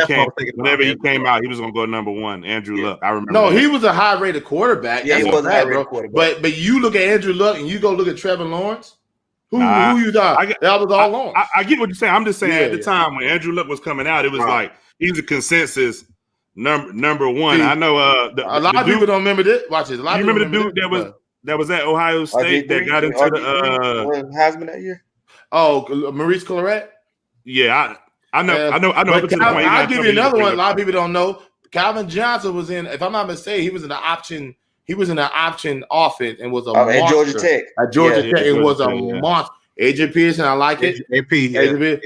came out, he was gonna go number one. Andrew Luck, I remember. No, he was a high rated quarterback. Yeah, he was a high rated quarterback. But you look at Andrew Luck and you go look at Trevor Lawrence. Who you thought? That was all Lawrence. I get what you're saying. I'm just saying at the time when Andrew Luck was coming out, it was like he's a consensus number one. I know a lot of people don't remember this. Watch this. You remember the dude that was at Ohio State that got into the Heisman that year? Oh, Maurice Clarett. Yeah, I know. I'll give you another one. A lot of people don't know. Calvin Johnson was in, if I'm not mistaken, he was in the option. He was in the option offense and was a monster. At Georgia Tech. At Georgia Tech, it was a monster. AJ Pearson, I like it.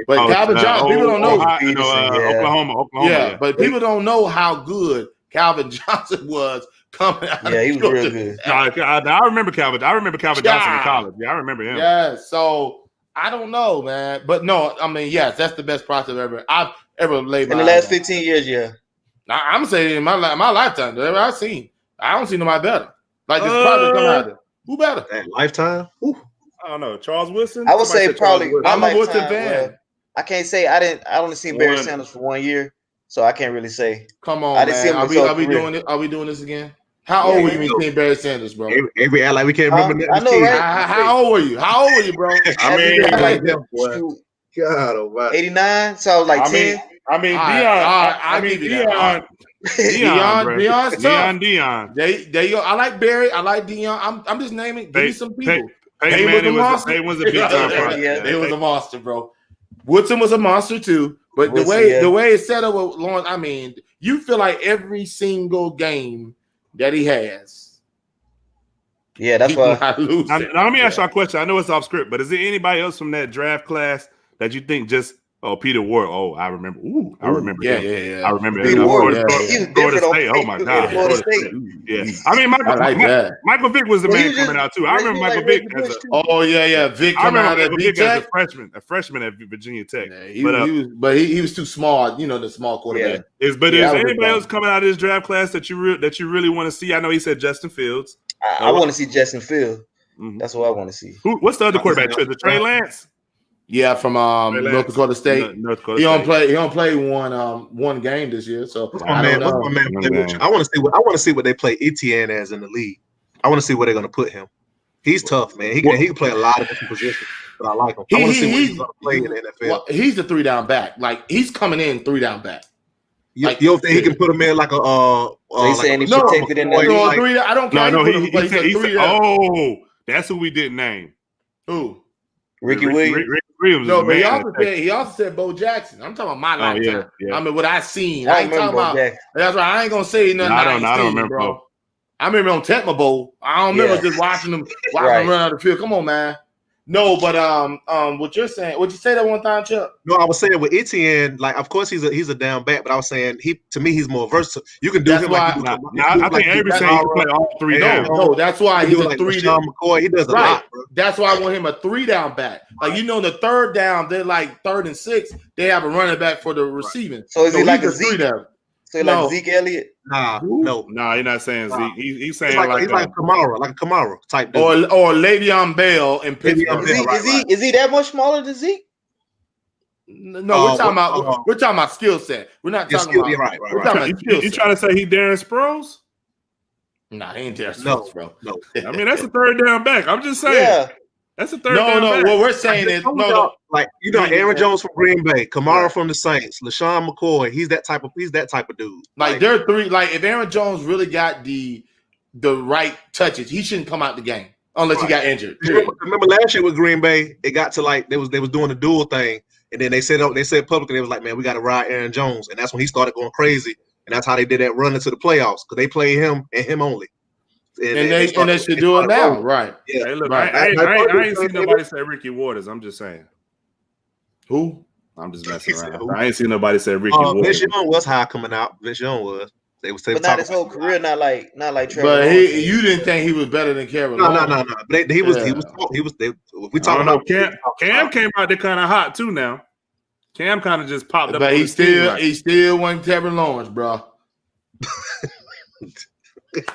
But Calvin Johnson, people don't know. Oklahoma. Yeah, but people don't know how good Calvin Johnson was coming out. Yeah, he was real good. I remember Calvin. I remember Calvin Johnson in college. Yeah, I remember him. Yeah, so. I don't know, man. But no, I mean, yes, that's the best prospect I've ever laid in the last 15 years, yeah. I'm saying in my lifetime, whatever I've seen, I don't see nobody better. Like this prospect coming out there. Who better? That lifetime? Ooh. I don't know. Charles Wilson? I would say probably I'm a Wilson fan. I can't say I only seen Barry Sanders for 1 year, so I can't really say. Come on, man. Are we doing this again? How old were you when you seen Barry Sanders, bro? Every act like we can't remember that. I know, right? How old were you? How old were you, bro? I mean, God, oh my. 89, so I was like 10. I mean, Deion. There you go. I like Barry. I like Deion. I'm just naming. Give me some people. Peyton was a big time prospect. Yeah, they was a monster, bro. Woodson was a monster too. But the way it's set up with Lawrence, I mean, you feel like every single game that he has. Yeah, that's why. Now, let me ask y'all a question. I know it's off script, but is there anybody else from that draft class that you think just Peter Ward? Oh, I remember. I remember. Yeah. I remember Peter Ward. Florida State. Oh my God. Florida State. Yeah. I mean, Michael Vick was the man coming out too. I remember Michael Vick as Vick coming out at Vick as a freshman at Virginia Tech. He was too small. You know, the small quarterback. Is anybody else coming out of this draft class that you really want to see? I know he said Justin Fields. I want to see Justin Fields. That's what I want to see. What's the other quarterback? Trey Lance. Yeah, from North Dakota State. North Dakota he State. He don't play one game this year. So what's my man play with you? I want to see what they play Etienne as in the league. I want to see where they're going to put him. He's tough, man. He can play a lot of different positions, but I like him. I want to see what he's going to play in the NFL. Well, he's a 3-down back. Like he's coming in 3-down back. You don't think he can put him in like a? They saying he's protected in that. I don't care. No, he that's who we didn't name. Who? Ricky Williams. No, but he also said Bo Jackson. I'm talking about my lifetime. Yeah. I mean, what I seen. I ain't talking about. That's right. I ain't gonna say nothing. I don't remember, bro. I remember on Tecmo Bowl. I don't remember just watching them run out of the field. Come on, man. No, but what you're saying? Would you say that one time, Chuck? No, I was saying with Etienne, like of course he's a down back, but I was saying he's more versatile. You can do him like I think every saying he can play all 3 down. No, that's why he's a 3-down. McCoy, he does a lot, bro. That's why I want him a 3-down back. Like the 3rd down, they're like 3rd and 6. They have a running back for the receiving. So is he like a Zeke? So like Zeke Elliott? Nah, you're not saying Zeke. He's saying he's like a Kamara type dude. Or Le'Veon Bell in Pittsburgh. Is he that much smaller than Zeke? No, we're talking about skill set. We're not talking about right. We're talking about skill set. You trying to say he Darren Sproles? Nah, he ain't Darren Sproles, bro. No. I mean that's a 3rd down back. I'm just saying. Yeah. That's a 3rd down back. What we're saying is like Aaron Jones from Green Bay, Kamara from the Saints, LaShawn McCoy. He's that type of dude. Like they're 3. Like if Aaron Jones really got the right touches, he shouldn't come out the game unless he got injured. Remember last year with Green Bay, it got to like they was doing the dual thing, and then they said publicly they was like, man, we got to ride Aaron Jones, and that's when he started going crazy, and that's how they did that run into the playoffs because they played him and him only. And they should do it now, right? Yeah. Hey, look, I ain't seen nobody say Ricky Waters. I'm just saying. Who? I'm just messing around. I ain't seen nobody say Ricky Waters. Vince Young was high coming out. Vince Young was. But not his whole career, not like Trevor. But you didn't think he was better than Kevin? No. But he was. We talking about Cam came out there kind of hot too. Now Cam kind of just popped up. But he still wasn't Kevin Lawrence, bro.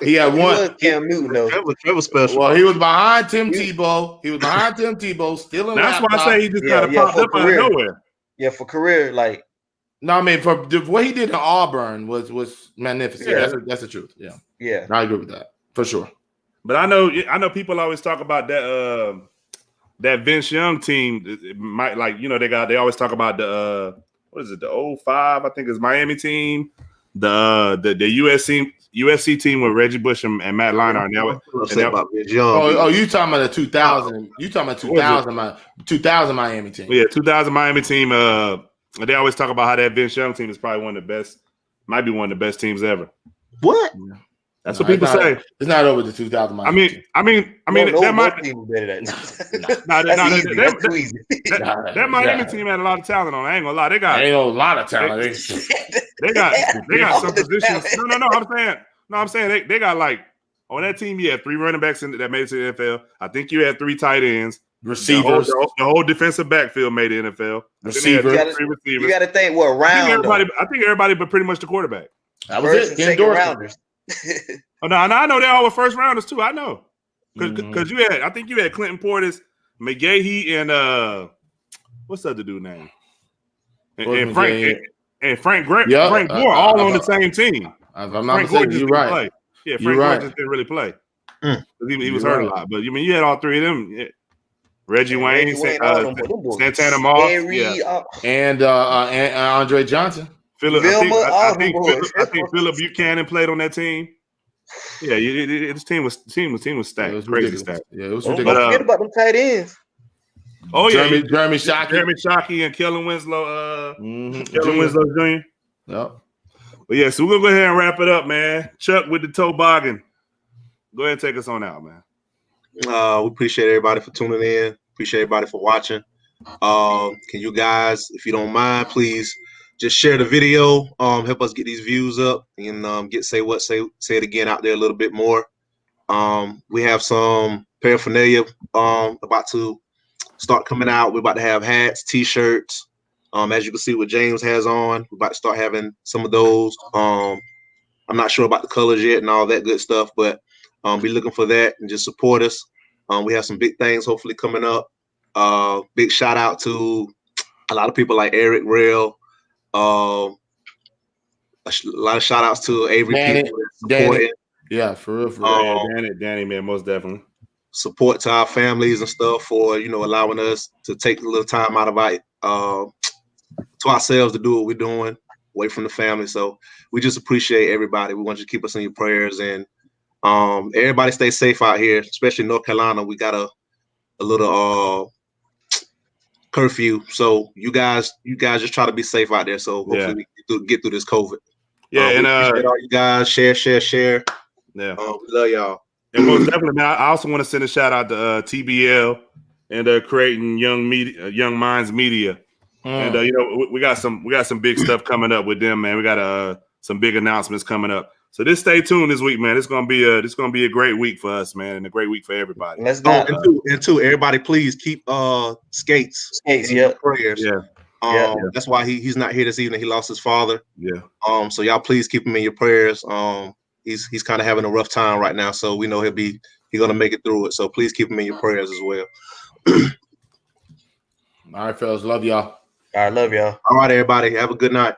He had one. Cam Newton though. Trevor special. Well, he was behind Tim Tebow. Still in. That's why I say he just kind of popped up out of nowhere. Yeah, for career, like. No, I mean for what he did in Auburn was magnificent. Yeah. That's the truth. Yeah, I agree with that for sure. But I know people always talk about that Vince Young team. It might they always talk about the what is it, the 05, I think it's Miami team, the USC team with Reggie Bush and Matt Leinart. You talking about the 2000? You talking about 2000 Miami team? Yeah, 2000 Miami team. They always talk about how that Vince Young team is probably one of the best, might be one of the best teams ever. What? Yeah. That's what people say. It's not over the 2000 Miami team. I mean, that might team better than that Miami team had a lot of talent on. I ain't gonna lie, they got a lot of talent. They got some positions. I'm saying they got like on that team. You had 3 running backs that made it to the NFL. I think you had 3 tight ends. Receivers, the whole defensive backfield made the NFL. Receivers, you got to think what round. I think everybody, but pretty much the quarterback. That was first it. And second rounders. I know they all were first rounders too. I know because I think you had Clinton Portis, McGahee, and what's the other dude name? And Frank Gore all on the same team. Frank Gore, you're right. Play. Yeah, Frank Gore just didn't really play. He was hurt a lot, but you had all 3 of them. Yeah. Reggie Wayne, Santana Moss, and Andre Johnson. I think Philip Buchanan played on that team. Yeah, this team was stacked. It was crazy stacked. Yeah, it was ridiculous. Don't forget about them tight ends. Oh yeah, Jeremy Shockey and Kellen Winslow. Kellen Winslow Jr. Yep. But yeah, so we're gonna go ahead and wrap it up, man. Chuck with the toboggan. Go ahead and take us on out, man. We appreciate everybody for tuning in. Appreciate everybody for watching. Can you guys, if you don't mind, please just share the video. Help us get these views up and say it again out there a little bit more. We have some paraphernalia about to start coming out. We're about to have hats, t-shirts. As you can see what James has on, we're about to start having some of those. I'm not sure about the colors yet and all that good stuff, but be looking for that and just support us. We have some big things hopefully coming up. Big shout out to a lot of people like Eric Rail. A lot of shout outs to Avery Danny. Yeah, for real. Danny, man, most definitely. Support to our families and stuff for allowing us to take a little time out of our to ourselves to do what we're doing away from the family. So we just appreciate everybody. We want you to keep us in your prayers, and everybody stay safe out here, especially North Carolina. We got a little curfew, so you guys just try to be safe out there. So hopefully we get through this COVID. Yeah, and all you guys share. Yeah, we love y'all. And most definitely, man, I also want to send a shout out to TBL and creating Young Minds Media. And we got some big stuff coming up with them, man. We got some big announcements coming up. So just stay tuned this week, man. It's gonna be a great week for us, man, and a great week for everybody. Let's go. And two, everybody, please keep Skates in your prayers. Yeah. That's why he's not here this evening. He lost his father. Yeah. So y'all please keep him in your prayers. He's kind of having a rough time right now, so we know he's gonna make it through it. So please keep him in your prayers as well. All right, fellas, love y'all. All right, love y'all. All right, everybody, have a good night.